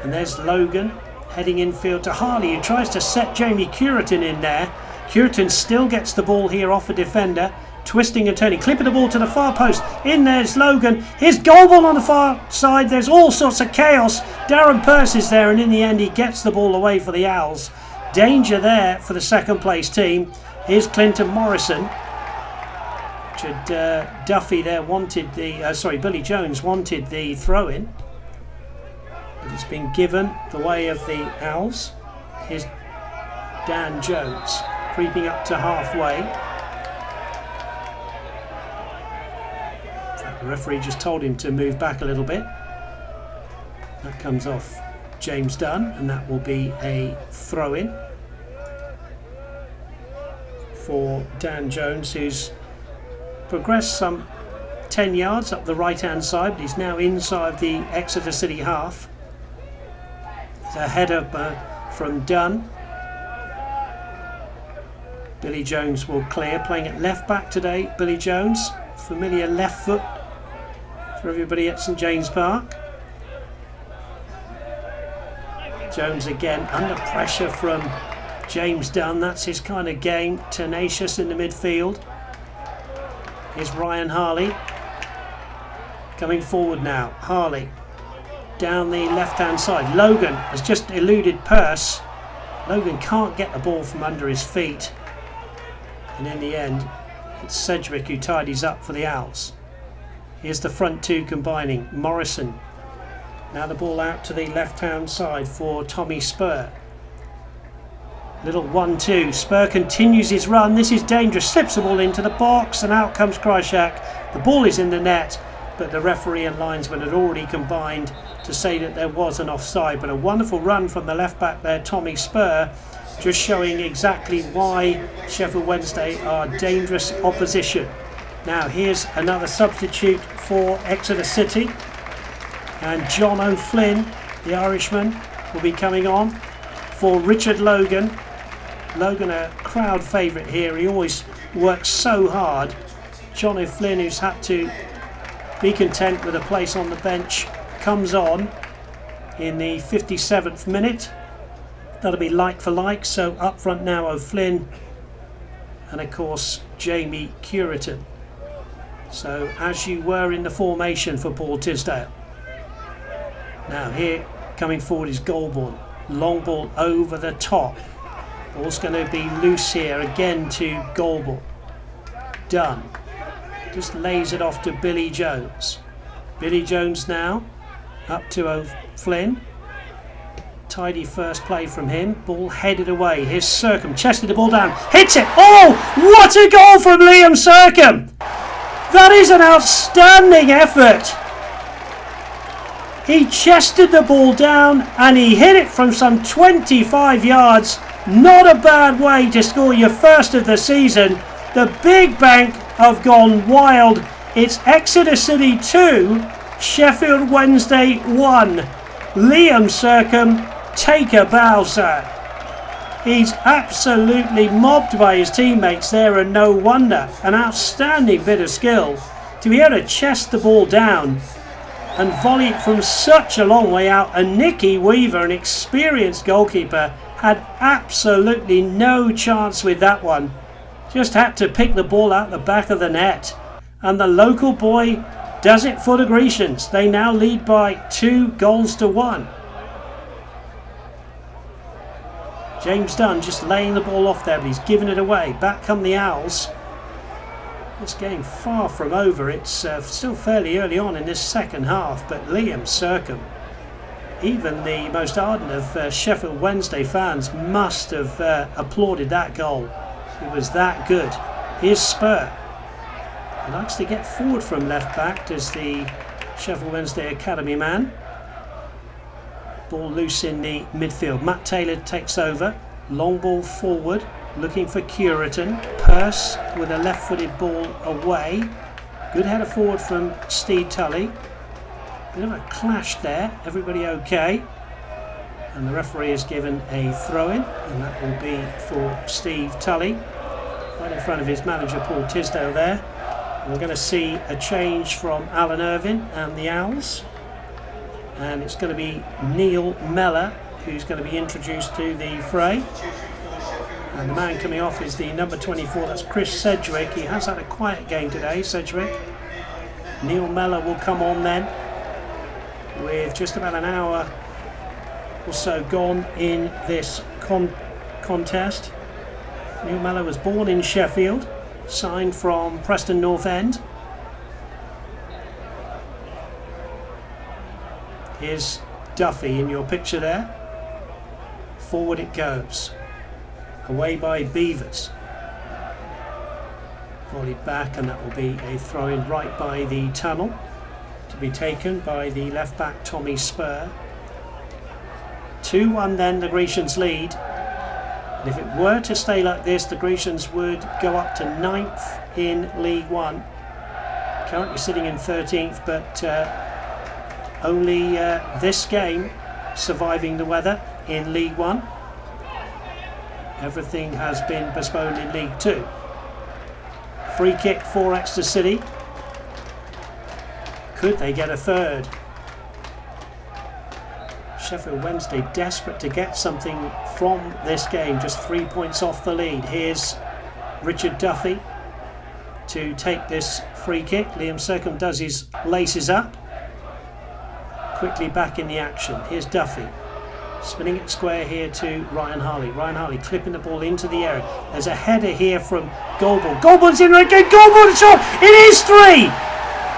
And there's Logan heading infield to Harley, who tries to set Jamie Curitan in there. Curitan still gets the ball here off a defender. Twisting and turning, clipping the ball to the far post. In there's Logan. Here's Goldball on the far side. There's all sorts of chaos. Darren Purse is there, and in the end he gets the ball away for the Owls. Danger there for the second place team. Here's Clinton Morrison. Richard Duffy there wanted the Billy Jones wanted the throw-in, but it's been given the way of the Owls. Here's Dan Jones creeping up to halfway. The referee just told him to move back a little bit. That comes off James Dunn, and that will be a throw-in for Dan Jones, who's progressed some 10 yards up the right-hand side, but he's now inside the Exeter City half. It's a header from Dunn. Billy Jones will clear, playing at left back today. Billy Jones, familiar left foot for everybody at St James Park. Jones again under pressure from James Dunn. That's his kind of game. Tenacious in the midfield. Here's Ryan Harley coming forward now. Harley down the left hand side. Logan has just eluded Purse. Logan can't get the ball from under his feet, and in the end it's Sedgwick who tidies up for the Owls. Here's the front two combining. Morrison. Now the ball out to the left-hand side for Tommy Spur. Little 1-2. Spur continues his run. This is dangerous. Slips the ball into the box, and out comes Krychak. The ball is in the net, but the referee and linesman had already combined to say that there was an offside. But a wonderful run from the left-back there, Tommy Spur, just showing exactly why Sheffield Wednesday are dangerous opposition. Now here's another substitute for Exeter City, and John O'Flynn, the Irishman, will be coming on for Richard Logan. Logan, a crowd favourite here. He always works so hard. John O'Flynn, who's had to be content with a place on the bench, comes on in the 57th minute. That'll be like for like, so up front now O'Flynn and of course Jamie Curitan. So as you were in the formation for Paul Tisdale. Now here coming forward is Goldborn. Long ball over the top. Ball's going to be loose here again to Goldborn. Dunn just lays it off to Billy Jones. Billy Jones now up to O'Flynn. Tidy first play from him. Ball headed away. Here's Circum. Chested the ball down. Hits it. Oh, what a goal from Liam Circum. That is an outstanding effort. He chested the ball down and he hit it from some 25 yards Not a bad way to score your first of the season. The Big Bank have gone wild. It's Exeter City 2, Sheffield Wednesday 1. Liam Sercombe, take a bow, sir. He's absolutely mobbed by his teammates there, and no wonder. An outstanding bit of skill to be able to chest the ball down and volley it from such a long way out. And Nicky Weaver, an experienced goalkeeper, had absolutely no chance with that one. Just had to pick the ball out the back of the net. And the local boy does it for the Grecians. They now lead by 2-1. James Dunn just laying the ball off there, but he's given it away. Back come the Owls. This game far from over. It's still fairly early on in this second half, but Liam Sercombe, even the most ardent of Sheffield Wednesday fans, must have applauded that goal. It was that good. Here's Spur. He likes to get forward from left back, does the Sheffield Wednesday Academy man. Ball loose in the midfield. Matt Taylor takes over. Long ball forward, looking for Curitan. Purse with a left-footed ball away. Good header forward from Steve Tully. Bit of a clash there. Everybody okay? And the referee has given a throw-in, and that will be for Steve Tully, right in front of his manager Paul Tisdale there. And we're going to see a change from Alan Irvine and the Owls, and it's going to be Neil Mellor who's going to be introduced to the fray. And the man coming off is the number 24, that's Chris Sedgwick. He has had a quiet game today, Sedgwick. Neil Mellor will come on then, with just about an hour or so gone in this contest. Neil Mellor was born in Sheffield, signed from Preston North End. Here's Duffy in your picture there. Forward it goes. Away by Beavers. Volleyed back, and that will be a throw-in right by the tunnel, to be taken by the left back Tommy Spur. 2-1 then, the Grecians lead. And if it were to stay like this, the Grecians would go up to 9th in League One. Currently sitting in 13th, but only this game surviving the weather in League One. Everything has been postponed in League Two. Free kick for Exeter City. Could they get a third? Sheffield Wednesday desperate to get something from this game, just 3 points off the lead. Here's Richard Duffy to take this free kick. Liam Sercombe does his laces up. Quickly back in the action. Here's Duffy. Spinning it square here to Ryan Harley. Ryan Harley clipping the ball into the area. There's a header here from Goldborn. Goldborn's in again. Goldborn shot. It is 3.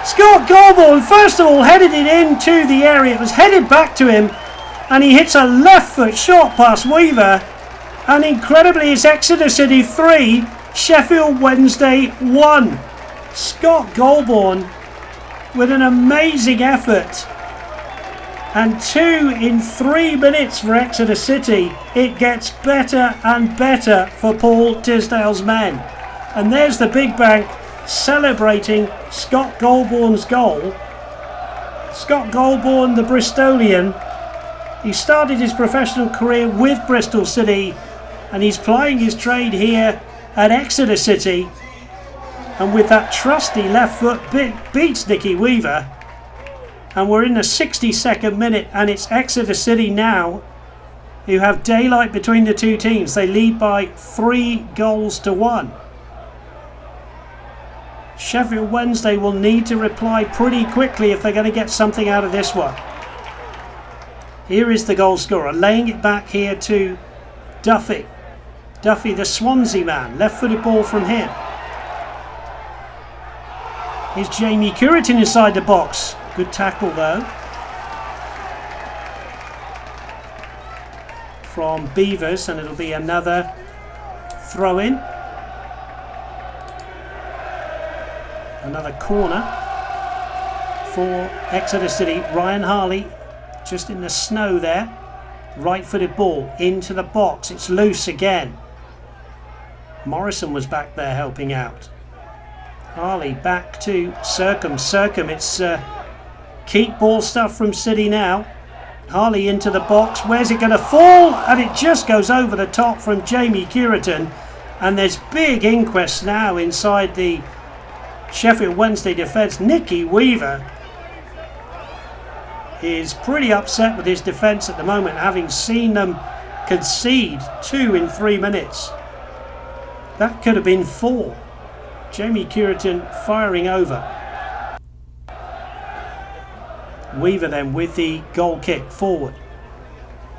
Scott Goldborn first of all headed it into the area. It was headed back to him, and he hits a left foot shot past Weaver. And incredibly, it's Exeter City 3, Sheffield Wednesday 1. Scott Goldborn with an amazing effort. And 2 in 3 minutes for Exeter City. It gets better and better for Paul Tisdale's men. And there's the Big Bank celebrating Scott Goldborn's goal. Scott Goldborn, the Bristolian, he started his professional career with Bristol City, and he's plying his trade here at Exeter City. And with that trusty left foot, beats Nicky Weaver. And we're in the 62nd minute, and it's Exeter City now who have daylight between the two teams. They lead by 3-1. Sheffield Wednesday will need to reply pretty quickly if they're going to get something out of this one. Here is the goal scorer, laying it back here to Duffy. Duffy, the Swansea man, left-footed ball from him. Here's Jamie Curitan inside the box. Good tackle though from Beavers, and it'll be another throw-in. Another corner for Exeter City. Ryan Harley just in the snow there, Right-footed ball into the box. It's loose again. Morrison was back there helping out. Harley back to Circum. Circum, it's keep ball stuff from City now. Harley into the box. Where's it going to fall? And it just goes over the top from Jamie Curitan. And there's big inquests now inside the Sheffield Wednesday defence. Nicky Weaver is pretty upset with his defence at the moment, having seen them concede 2 in 3 minutes. That could have been 4. Jamie Curitan firing over. Weaver then with the goal kick forward.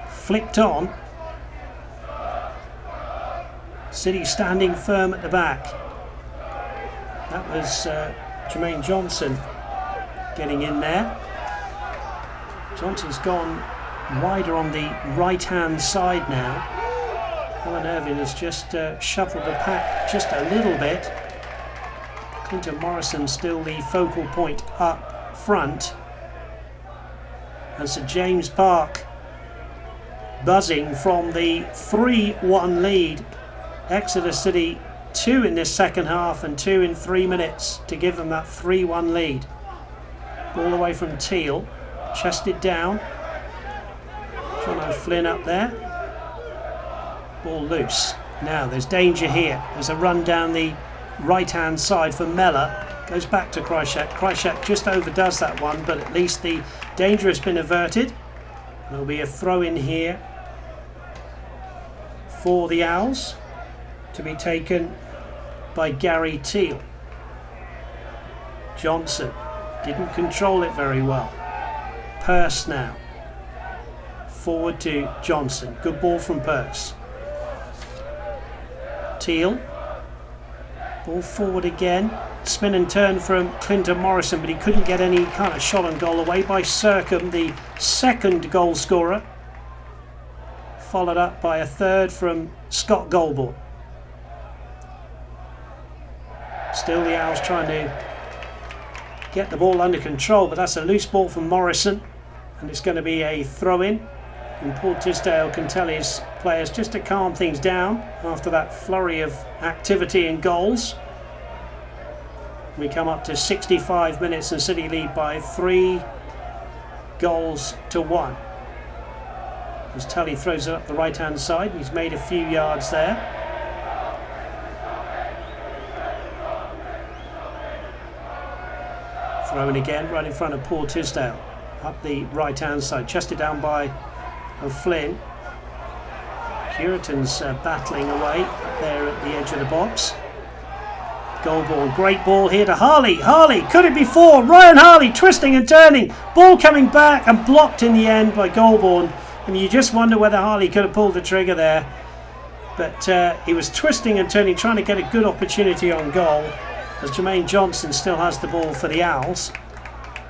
Flicked on. City standing firm at the back. That was Jermaine Johnson getting in there. Johnson's gone wider on the right-hand side now. Alan Irvine has just shuffled the pack just a little bit. Clinton Morrison still the focal point up front. And St James Park buzzing from the 3-1 lead. Exeter City 2 in this second half and 2 in 3 minutes to give them that 3-1 lead. Ball away from Teal. Chested down. John O'Flynn up there. Ball loose. Now there's danger here. There's a run down the right-hand side for Mellor. Goes back to Krychak. Krychak just overdoes that one, but at least the danger has been averted. There'll be a throw in here for the Owls to be taken by Gary Teal. Johnson didn't control it very well. Pearce now. Forward to Johnson. Good ball from Pearce. Teal. Ball forward again. Spin and turn from Clinton Morrison, but he couldn't get any kind of shot on goal. Away by Circum, the second goal scorer. Followed up by a third from Scott Goldborn. Still the Owls trying to get the ball under control, but that's a loose ball from Morrison. And it's going to be a throw-in. And Paul Tisdale can tell his players just to calm things down after that flurry of activity and goals. We come up to 65 minutes and City lead by 3 goals to 1. As Tully throws it up the right-hand side, he's made a few yards there. Throw-in again, right in front of Paul Tisdale. Up the right-hand side, chested down by O'Flynn. Curitan's battling away up there at the edge of the box. Goldborn, great ball here to Harley. Harley, could it be 4? Ryan Harley twisting and turning. Ball coming back and blocked in the end by Goldborn. I mean, you just wonder whether Harley could have pulled the trigger there. But he was twisting and turning, trying to get a good opportunity on goal. As Jermaine Johnson still has the ball for the Owls.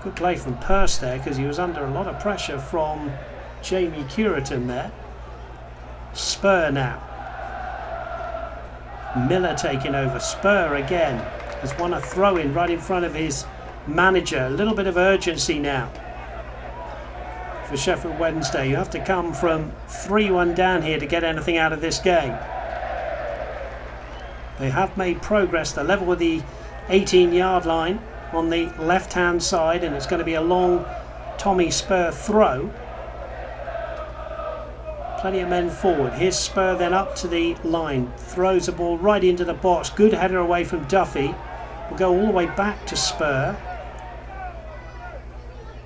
Good play from Pearce there, because he was under a lot of pressure from Jamie Curitan there. Spur now. Miller taking over. Spur again has won a throw-in right in front of his manager. A little bit of urgency now for Sheffield Wednesday. You have to come from 3-1 down here to get anything out of this game. They have made progress. They're level with the 18-yard line on the left-hand side, and it's going to be a long Tommy Spur throw. Plenty of men forward. Here's Spur then up to the line. Throws the ball right into the box. Good header away from Duffy. We'll go all the way back to Spur.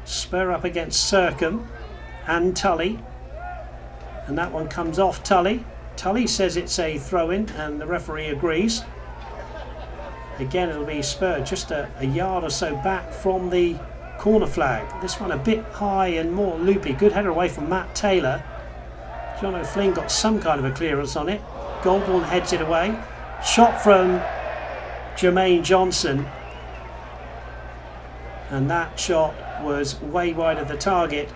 Spur up against Circum and Tully. And that one comes off Tully. Tully says it's a throw-in and the referee agrees. Again, it'll be Spur just a yard or so back from the corner flag. This one a bit high and more loopy. Good header away from Matt Taylor. John O'Flynn got some kind of a clearance on it. Goldborn heads it away. Shot from Jermaine Johnson. And that shot was way wide of the target.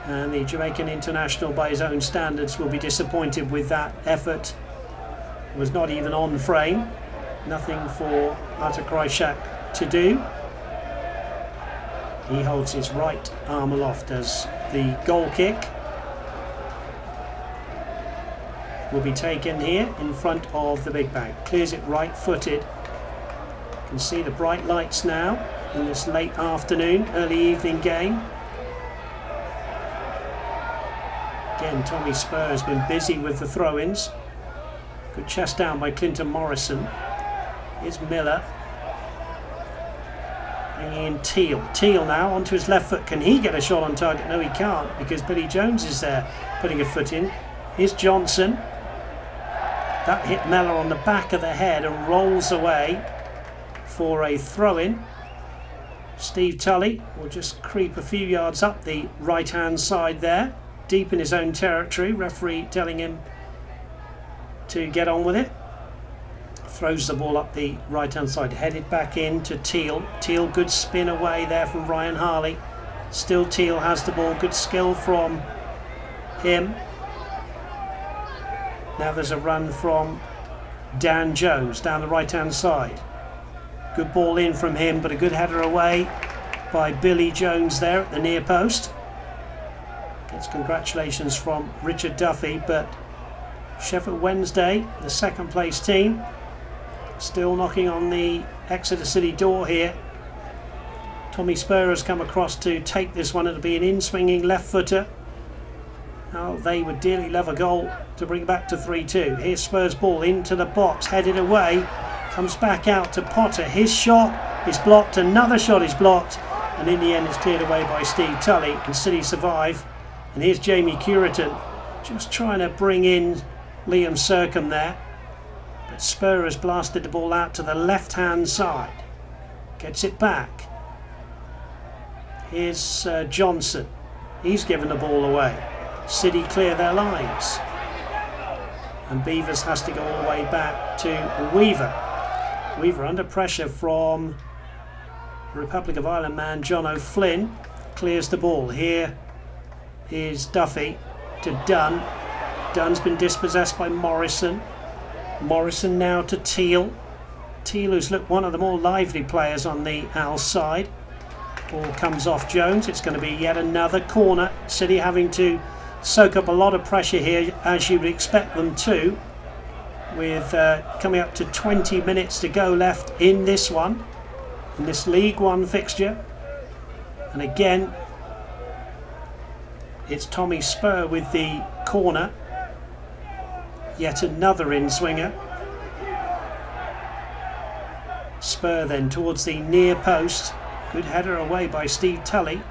And the Jamaican international, by his own standards, will be disappointed with that effort. It was not even on frame. Nothing for Artur Krychak to do. He holds his right arm aloft as the goal kick will be taken here in front of the big bank. Clears it right-footed. You can see the bright lights now in this late afternoon, early evening game. Again, Tommy Spur has been busy with the throw-ins. Good chest down by Clinton Morrison. Here's Miller. Bringing in Teal. Teal now onto his left foot. Can he get a shot on target? No, he can't, because Billy Jones is there putting a foot in. Here's Johnson. That hit Mellor on the back of the head and rolls away for a throw-in. Steve Tully will just creep a few yards up the right-hand side there, deep in his own territory. Referee telling him to get on with it. Throws the ball up the right-hand side, headed back in to Teal. Teal, good spin away there from Ryan Harley. Still Teal has the ball, good skill from him. Now there's a run from Dan Jones down the right-hand side. Good ball in from him, but a good header away by Billy Jones there at the near post. Gets congratulations from Richard Duffy, but Sheffield Wednesday, the second place team, still knocking on the Exeter City door here. Tommy Spur has come across to take this one. It'll be an in-swinging left footer. Now they would dearly love a goal to bring back to 3-2. Here's Spurs' ball into the box, headed away, comes back out to Potter. His shot is blocked, another shot is blocked, and in the end it's cleared away by Steve Tully, and City survive. And here's Jamie Curitan just trying to bring in Liam Sercombe there, but Spur has blasted the ball out to the left-hand side. Gets it back. Here's Johnson. He's given the ball away. City clear their lines. And Beavers has to go all the way back to Weaver. Weaver under pressure from Republic of Ireland man John O'Flynn. Clears the ball. Here is Duffy to Dunn. Dunn's been dispossessed by Morrison. Morrison now to Teal. Teal, who's looked one of the more lively players on the Al side. Ball comes off Jones. It's going to be yet another corner. City having to soak up a lot of pressure here, as you would expect them to, with coming up to 20 minutes to go left in this one, in this League One fixture. And again, it's Tommy Spur with the corner. Yet another in-swinger. Spur then towards the near post. Good header away by Steve Tully.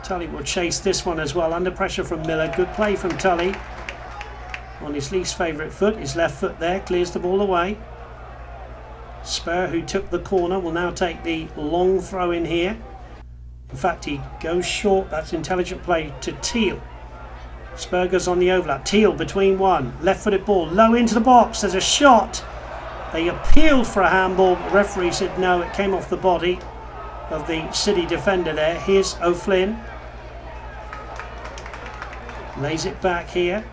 Tully will chase this one as well, under pressure from Miller. Good play from Tully on his least favourite foot, his left foot there, clears the ball away. Spur, who took the corner, will now take the long throw in here. In fact, he goes short. That's intelligent play to Teal. Spur goes on the overlap. Teal between one, left-footed ball, low into the box. There's a shot. They appealed for a handball, but the referee said no, it came off the body of the City defender there. Here's O'Flynn. Lays it back here.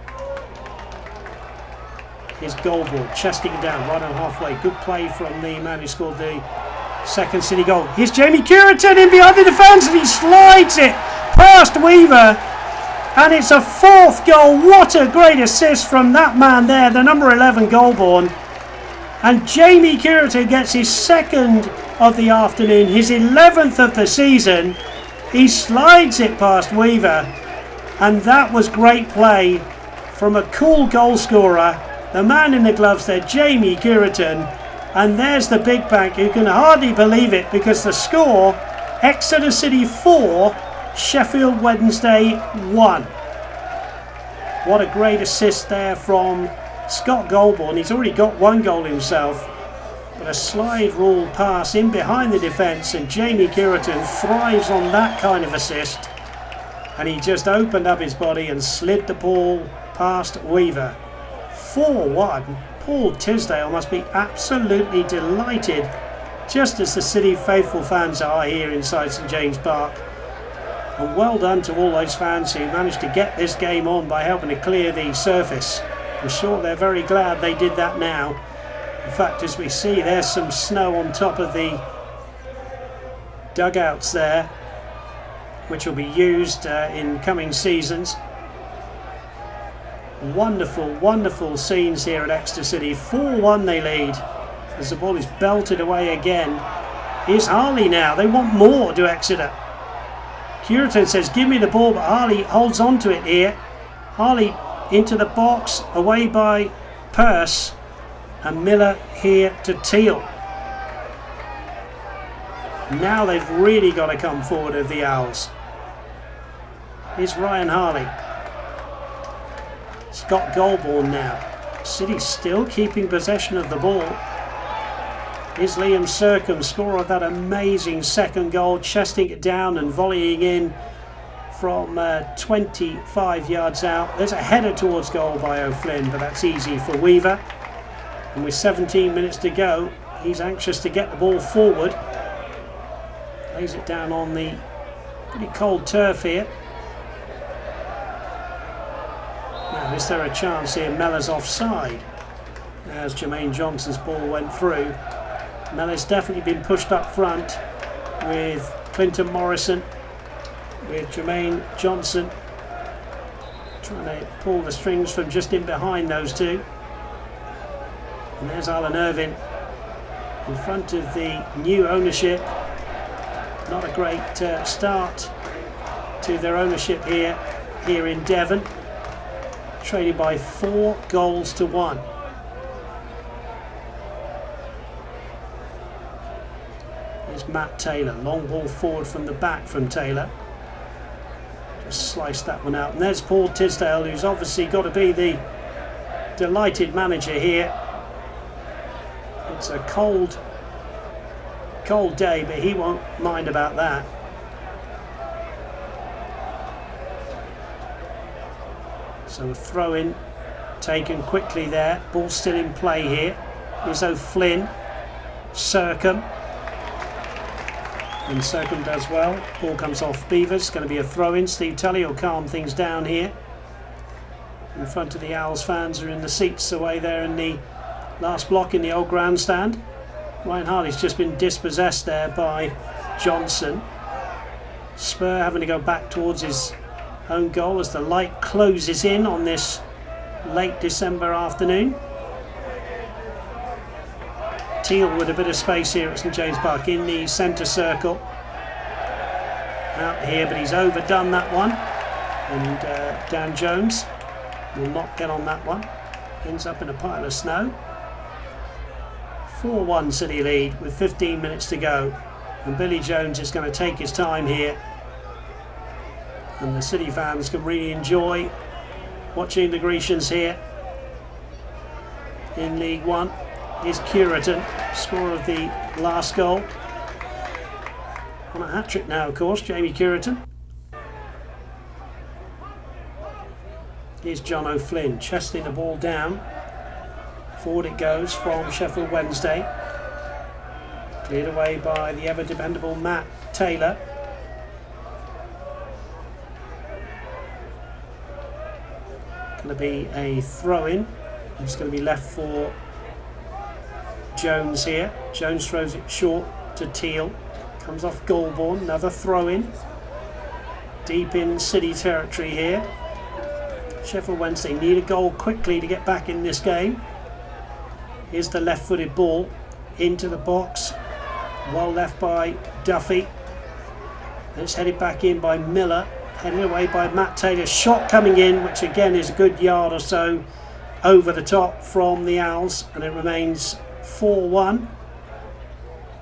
Here's Goldboard, chesting it down right on halfway. Good play from the man who scored the second City goal. Here's Jamie Curitan in behind the defence, and he slides it past Weaver. And it's a fourth goal. What a great assist from that man there, the number 11 Goldbourne. And Jamie Curitan gets his second of the afternoon, his 11th of the season. He slides it past Weaver. And that was great play from a cool goal scorer. The man in the gloves there, Jamie Curitan. And there's the big bank. You can hardly believe it, because the score, Exeter City 4, Sheffield Wednesday 1. What a great assist there from Scott Goldbourne. He's already got one goal himself, but a slide rule pass in behind the defence, and Jamie Curitan thrives on that kind of assist, and he just opened up his body and slid the ball past Weaver. 4-1. Paul Tisdale must be absolutely delighted, just as the City faithful fans are here inside St James Park. And well done to all those fans who managed to get this game on by helping to clear the surface. I'm sure they're very glad they did that now. In fact, as we see, there's some snow on top of the dugouts there, which will be used in coming seasons. Wonderful, wonderful scenes here at Exeter City. 4-1 they lead as the ball is belted away again. Here's Harley now. They want more, to Exeter. Curitan says, give me the ball, but Harley holds on to it here. Harley into the box, away by Pearce, and Miller here to Teal. Now they've really got to come forward of the Owls. Here's Ryan Harley. Scott Goulbourne now. City still keeping possession of the ball. Here's Liam Sercombe, scorer of that amazing second goal, chesting it down and volleying in from 25 yards out. There's a header towards goal by O'Flynn, but that's easy for Weaver. And with 17 minutes to go, he's anxious to get the ball forward. Lays it down on the pretty cold turf here. Now, is there a chance here? Mellor's offside as Jermaine Johnson's ball went through. Mellor's definitely been pushed up front with Clinton Morrison, with Jermaine Johnson trying to pull the strings from just in behind those two. And there's Alan Irvine in front of the new ownership. Not a great start to their ownership here in Devon. Trading by 4 goals to 1. Here's Matt Taylor. Long ball forward from the back from Taylor. Just slice that one out. And there's Paul Tisdale, who's obviously got to be the delighted manager here. It's a cold day, but he won't mind about that. So a throw in taken quickly there. Ball still in play here. Here's O'Flynn. Sercombe. And Sercombe does well. Ball comes off Beavers. Going to be a throw in. Steve Tully will calm things down here. In front of the Owls fans are in the seats away there in the last block in the old grandstand. Ryan Harley's just been dispossessed there by Johnson. Spur having to go back towards his own goal as the light closes in on this late December afternoon. Teal with a bit of space here at St James Park in the centre circle. Out here, but he's overdone that one. And Dan Jones will not get on that one. Ends up in a pile of snow. 4-1 City lead with 15 minutes to go. And Billy Jones is going to take his time here. And the City fans can really enjoy watching the Grecians here in League One. Here's Curitan, scorer of the last goal. On a hat-trick now, of course, Jamie Curitan. Here's John O'Flynn, chesting the ball down. Forward it goes from Sheffield Wednesday. Cleared away by the ever-dependable Matt Taylor. Going to be a throw-in. It's going to be left for Jones here. Jones throws it short to Teal. Comes off Goulbourne. Another throw-in. Deep in City territory here. Sheffield Wednesday need a goal quickly to get back in this game. Here's the left-footed ball into the box. Well left by Duffy. It's headed back in by Miller. Headed away by Matt Taylor. Shot coming in, which again is a good yard or so over the top from the Owls. And it remains 4-1.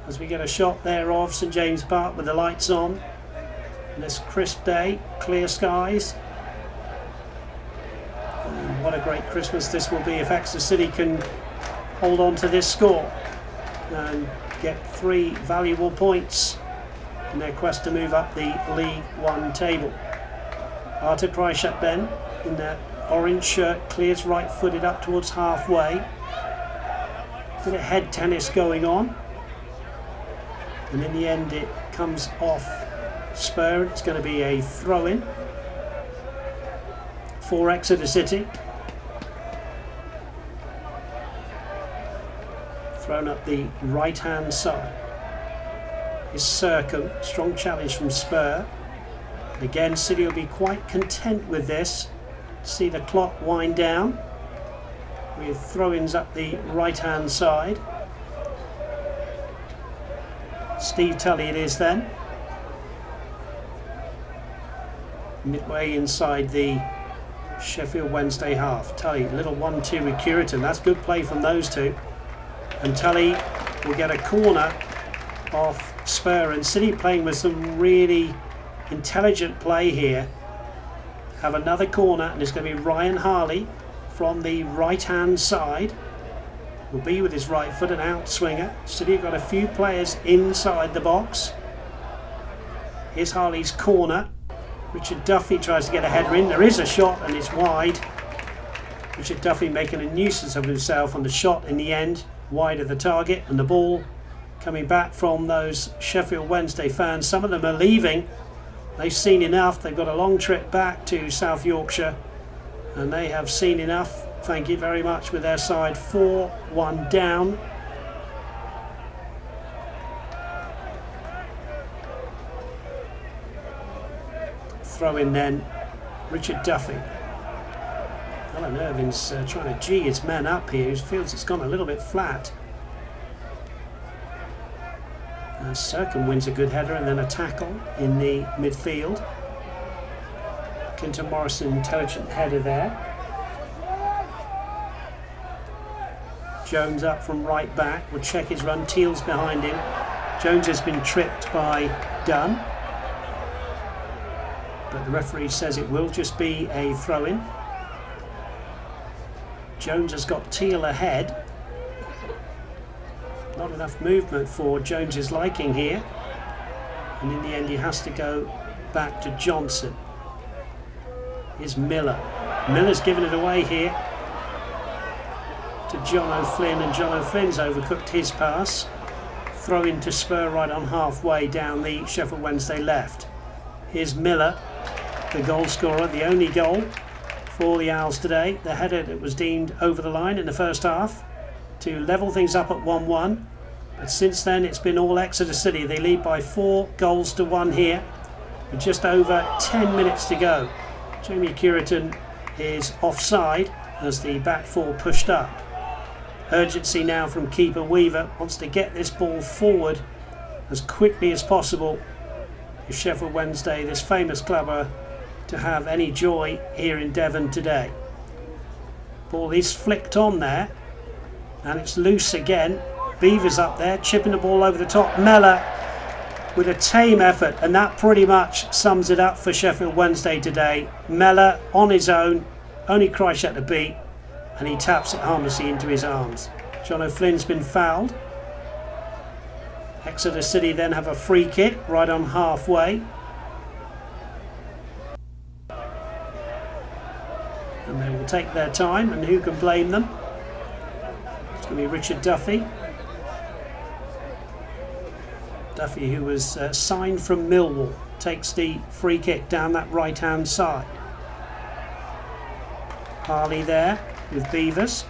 As we get a shot there of St James Park with the lights on. This crisp day, clear skies. And what a great Christmas this will be if Exeter City can hold on to this score and get 3 valuable points in their quest to move up the League One table. Artur Kreischer then in that orange shirt clears right-footed up towards halfway. Bit of head tennis going on, and in the end it comes off Spur. It's going to be a throw-in for Exeter City. Thrown up the right-hand side is Sercombe. Strong challenge from Spur. And again, City will be quite content with this. See the clock wind down with throw-ins up the right-hand side. Steve Tully it is then. Midway inside the Sheffield Wednesday half. Tully, little 1-2 with Curitan. That's good play from those two. And Tully will get a corner off Spur, and City playing with some really intelligent play here. Have another corner, and it's going to be Ryan Harley from the right-hand side. Will be with his right foot, an outswinger. City have got a few players inside the box. Here's Harley's corner. Richard Duffy tries to get a header in. There is a shot and it's wide. Richard Duffy making a nuisance of himself on the shot in the end, wide of the target, and the ball coming back from those Sheffield Wednesday fans. Some of them are leaving. They've seen enough. They've got a long trip back to South Yorkshire and they have seen enough. Thank you very much with their side 4-1 down. Throw in then, Richard Duffy. Alan Irvin's trying to gee his men up here. He feels it's gone a little bit flat. Sercombe wins a good header and then a tackle in the midfield. Clinton Morrison, intelligent header there. Jones up from right back, will check his run. Teal's behind him. Jones has been tripped by Dunn, but the referee says it will just be a throw-in. Jones has got Teal ahead. Not enough movement for Jones's liking here, and in the end he has to go back to Johnson. Here's Miller. Miller's given it away here to John O'Flynn, and John O'Flynn's overcooked his pass. Throw into Spur right on halfway down the Sheffield Wednesday left. Here's Miller, the goal scorer, the only goal for the Owls today. The header that was deemed over the line in the first half to level things up at 1-1. But since then it's been all Exeter City. They lead by 4-1 here with just over 10 minutes to go. Jamie Curitan is offside as the back four pushed up. Urgency now from keeper Weaver. Wants to get this ball forward as quickly as possible if Sheffield Wednesday, this famous club, are to have any joy here in Devon today. Ball is flicked on there and it's loose again. Beaver's up there chipping the ball over the top. Mellor with a tame effort, and that pretty much sums it up for Sheffield Wednesday today. Mellor on his own, only Kreischer to beat, and he taps it harmlessly into his arms. John O'Flynn's been fouled. Exeter City then have a free kick right on halfway. And they will take their time, and who can blame them? It's going to be Richard Duffy. Duffy, who was signed from Millwall, takes the free kick down that right hand side. Harley there with Beavers,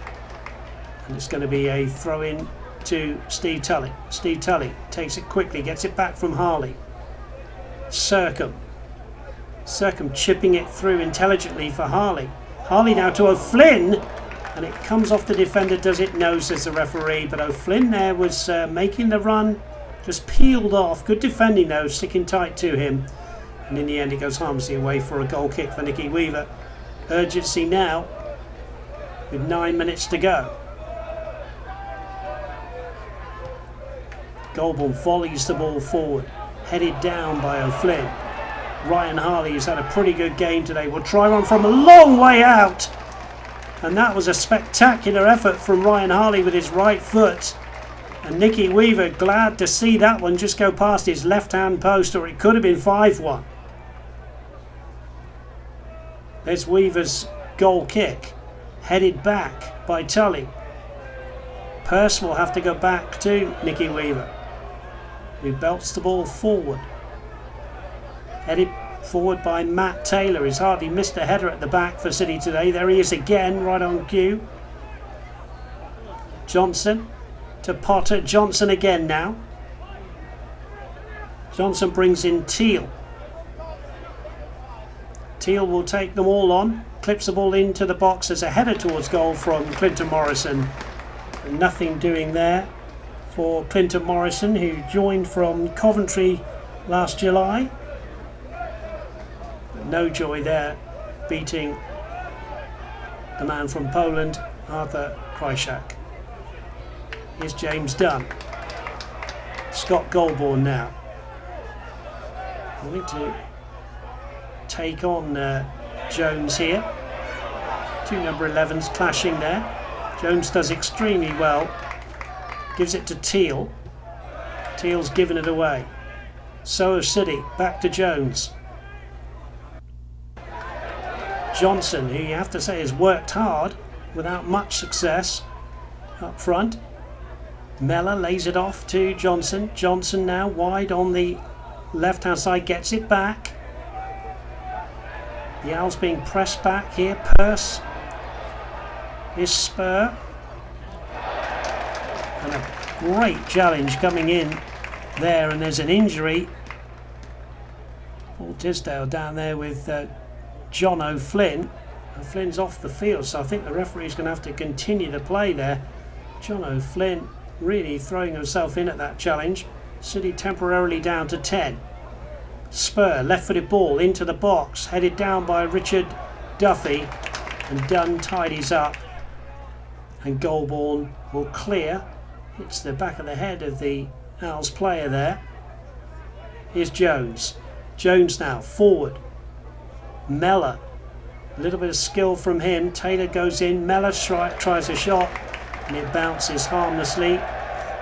and it's going to be a throw in to Steve Tully. Steve Tully takes it quickly, gets it back from Harley. Sercombe chipping it through intelligently for Harley. Harley now to O'Flynn, and it comes off the defender. Does it? No, says the referee, but O'Flynn there was making the run, just peeled off. Good defending though, sticking tight to him, and in the end it goes harmlessly away for a goal kick for Nicky Weaver. Urgency now with 9 minutes to go. Goulburn volleys the ball forward, headed down by O'Flynn. Ryan Harley has had a pretty good game today. Will try one from a long way out, and that was a spectacular effort from Ryan Harley with his right foot. And Nicky Weaver glad to see that one just go past his left-hand post, or it could have been 5-1. There's Weaver's goal kick, headed back by Tully. Pearce will have to go back to Nicky Weaver, who belts the ball forward. Headed forward by Matt Taylor. He's hardly missed a header at the back for City today. There he is again, right on cue. Johnson to Potter. Johnson again now. Johnson brings in Teal. Teal will take them all on, clips the ball into the box as a header towards goal from Clinton Morrison. And nothing doing there for Clinton Morrison, who joined from Coventry last July. But no joy there, beating the man from Poland, Arthur Krysiak. Here's James Dunn. Scott Goldborn now. Going to take on Jones here. Two number 11s clashing there. Jones does extremely well. Gives it to Teal. Teal's given it away. So has City. Back to Jones. Johnson, who you have to say has worked hard without much success up front. Mellor lays it off to Johnson. Johnson now wide on the left hand side, gets it back. The Owls being pressed back here. Pearce is Spur. And a great challenge coming in there, and there's an injury. Paul Tisdale down there with John O'Flynn. O'Flynn's off the field, so I think the referee's going to have to continue to play there. John O'Flynn really throwing himself in at that challenge. City temporarily down to 10. Spur, left-footed ball into the box, headed down by Richard Duffy, and Dunn tidies up, and Goldborn will clear. Hits the back of the head of the Owls player there. Here's Jones. Jones now forward. Mellor, a little bit of skill from him. Taylor goes in. Mellor tries a shot, and it bounces harmlessly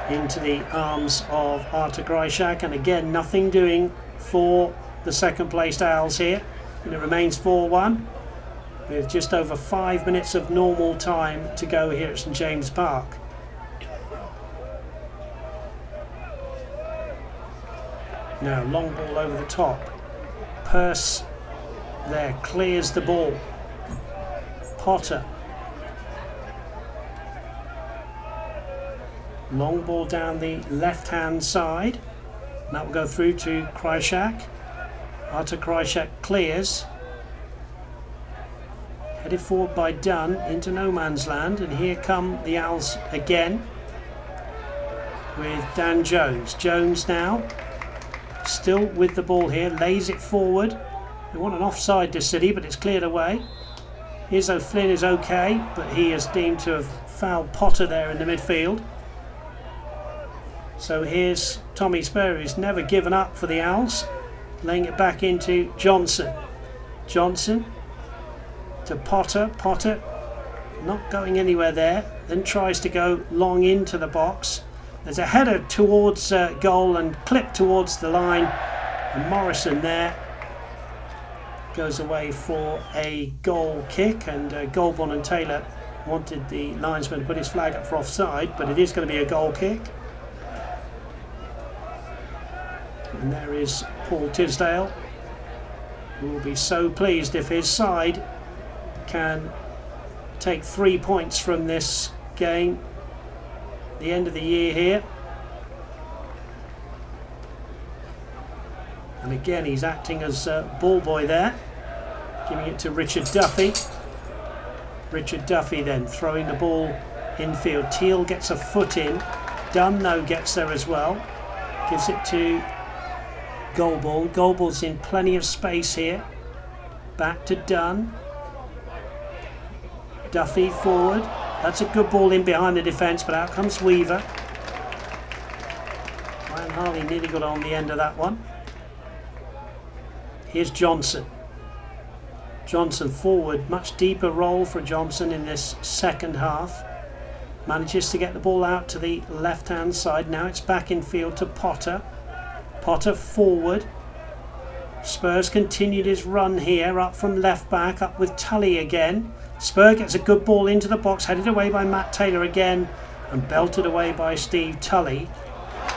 into the arms of Arthur Krysiak, and again nothing doing for the second placed Owls here, and it remains 4-1 with just over 5 minutes of normal time to go here at St James Park. Now long ball over the top. Pearce there clears the ball. Potter. Long ball down the left hand side. And that will go through to Krysiak. Arthur Krysiak clears. Headed forward by Dunn into no man's land, and here come the Owls again with Dan Jones. Jones now still with the ball here, lays it forward. They want an offside to City, but it's cleared away. Here's O'Flynn, is okay, but he is deemed to have fouled Potter there in the midfield. So here's Tommy Spur, who's never given up for the Owls, laying it back into Johnson. Johnson to Potter. Potter not going anywhere there, then tries to go long into the box. There's a header towards goal and clip towards the line, and Morrison there goes away for a goal kick, and Goldborn and Taylor wanted the linesman to put his flag up for offside, but it is going to be a goal kick. And there is Paul Tisdale, who will be so pleased if his side can take 3 points from this game. The end of the year here, and again he's acting as ball boy there, giving it to Richard Duffy. Richard Duffy then throwing the ball infield. Teal gets a foot in. Dunn though gets there as well, gives it to Goldborn. Goldborn's in plenty of space here. Back to Dunn. Duffy forward. That's a good ball in behind the defence, but out comes Weaver. Ryan Harley nearly got on the end of that one. Here's Johnson. Johnson forward, much deeper role for Johnson in this second half. Manages to get the ball out to the left hand side. Now it's back in field to Potter. Potter forward. Spurs continued his run here, up from left back, up with Tully again. Spur gets a good ball into the box, headed away by Matt Taylor again, and belted away by Steve Tully.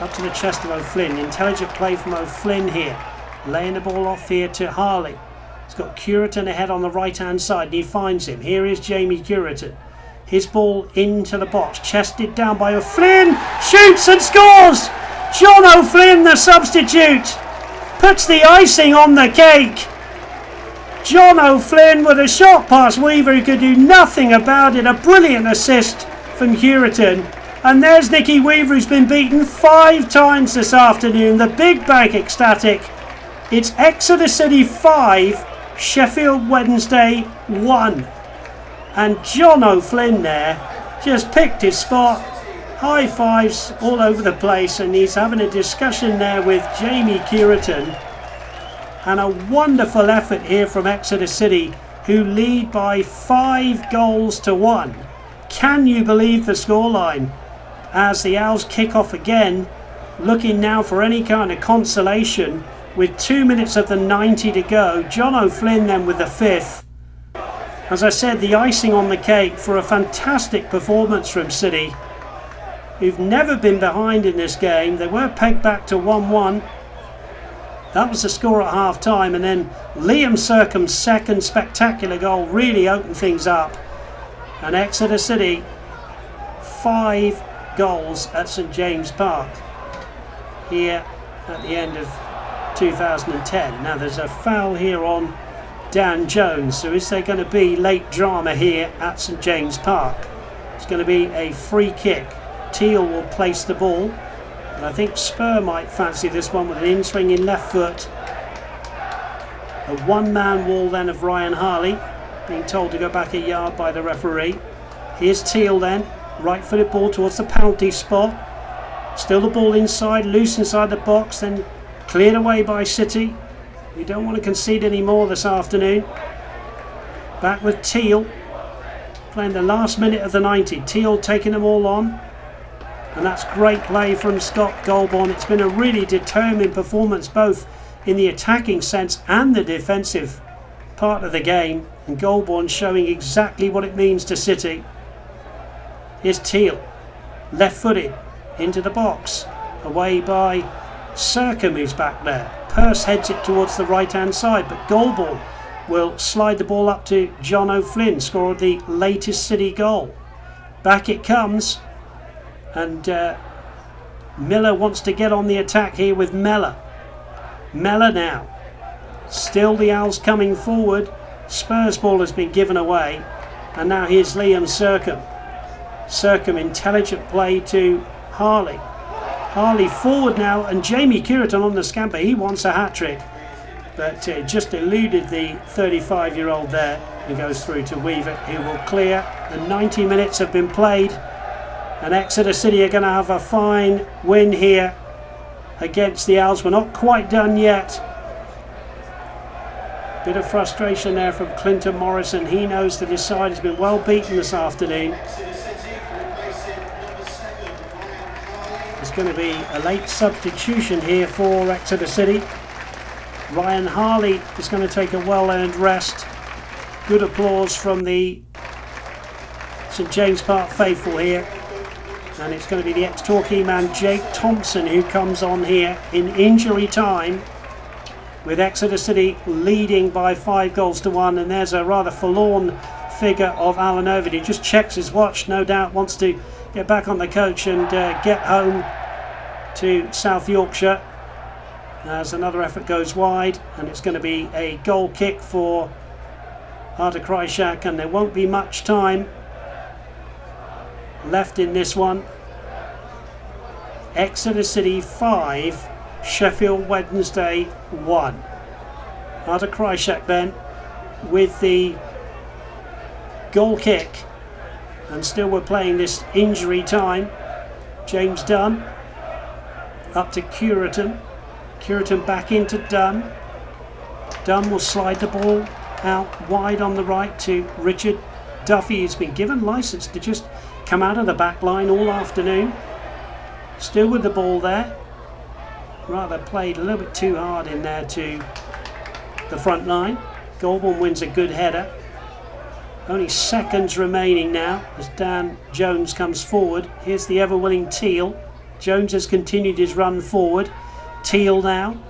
Up to the chest of O'Flynn. Intelligent play from O'Flynn here. Laying the ball off here to Harley. He's got Curitan ahead on the right hand side, and he finds him. Here is Jamie Curitan. His ball into the box, chested down by O'Flynn. Shoots and scores! John O'Flynn, the substitute, puts the icing on the cake. John O'Flynn with a shot past Weaver, who could do nothing about it. A brilliant assist from Cureton. And there's Nicky Weaver, who's been beaten 5 times this afternoon. The big bank ecstatic. It's Exeter City 5, Sheffield Wednesday 1. And John O'Flynn there just picked his spot. High fives all over the place, and he's having a discussion there with Jamie Cureton. And a wonderful effort here from Exeter City, who lead by 5 goals to 1. Can you believe the scoreline? As the Owls kick off again, looking now for any kind of consolation with 2 minutes of the 90 to go. John O'Flynn then with the 5th. As I said, the icing on the cake for a fantastic performance from City, who've never been behind in this game. They were pegged back to 1-1. That was the score at half time, and then Liam Sercombe's second spectacular goal really opened things up. And Exeter City 5 goals at St James Park here at the end of 2010. Now there's a foul here on Dan Jones, so is there going to be late drama here at St James Park? It's going to be a free kick. Teal will place the ball, and I think Spur might fancy this one with an in-swinging left foot. A one-man wall then of Ryan Harley, being told to go back a yard by the referee. Here's Teal then, right-footed ball towards the penalty spot. Still the ball inside, loose inside the box, then cleared away by City. We don't want to concede any more this afternoon. Back with Teal, playing the last minute of the 90. Teal taking them all on. And that's great play from Scott Golborn. It's been a really determined performance, both in the attacking sense and the defensive part of the game. And Golborn showing exactly what it means to City. Here's Teal, left-footed, into the box. Away by Sercombe, who's back there. Pearce heads it towards the right-hand side, but Golborn will slide the ball up to John O'Flynn, scored the latest City goal. Back it comes. And Miller wants to get on the attack here with Mellor. Mellor now. Still the Owls coming forward. Spurs ball has been given away. And now here's Liam Sercombe. Sercombe, intelligent play to Harley. Harley forward now, and Jamie Cureton on the scamper. He wants a hat-trick. But just eluded the 35-year-old there. And goes through to Weaver, who will clear. The 90 minutes have been played. And Exeter City are going to have a fine win here against the Owls. We're not quite done yet. Bit of frustration there from Clinton Morrison. He knows that his side has been well beaten this afternoon. There's going to be a late substitution here for Exeter City. Ryan Harley is going to take a well-earned rest. Good applause from the St James Park faithful here. And it's going to be the ex-Torquay man Jake Thompson who comes on here in injury time, with Exeter City leading by 5 goals to 1. And there's a rather forlorn figure of Alan Ovid, who just checks his watch, no doubt wants to get back on the coach and get home to South Yorkshire. As another effort goes wide, and it's going to be a goal kick for Artur Krysiak, and there won't be much time left in this one. Exeter City 5, Sheffield Wednesday 1. Artur Krysiak then with the goal kick, and still we're playing this injury time. James Dunn up to Cureton. Cureton back into Dunn. Dunn will slide the ball out wide on the right to Richard Duffy, who's been given licence to just come out of the back line all afternoon. Still with the ball there. Rather played a little bit too hard in there to the front line. Golborn wins a good header. Only seconds remaining now as Dan Jones comes forward. Here's the ever-willing Teal. Jones has continued his run forward. Teal now.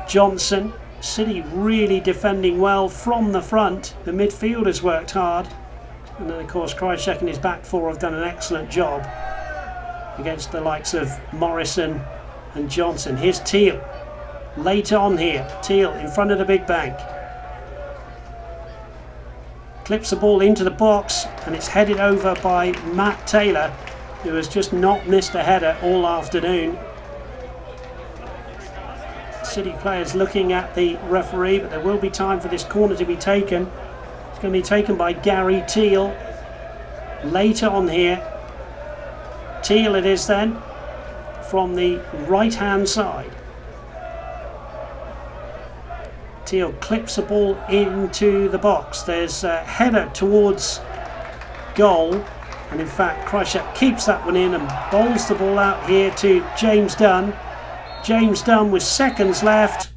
Johnson. City really defending well from the front. The midfielders worked hard. And then of course Krysiak and his back four have done an excellent job against the likes of Morrison and Johnson. Here's Teal. Later on here, Teal in front of the big bank. Clips the ball into the box and it's headed over by Matt Taylor, who has just not missed a header all afternoon. City players looking at the referee, but there will be time for this corner to be taken. It's going to be taken by Gary Teal. Later on here, Teal it is then, from the right hand side. Teal clips the ball into the box. There's a header towards goal, and in fact Christchurch keeps that one in and bowls the ball out here to James Dunn. James Dunn with seconds left,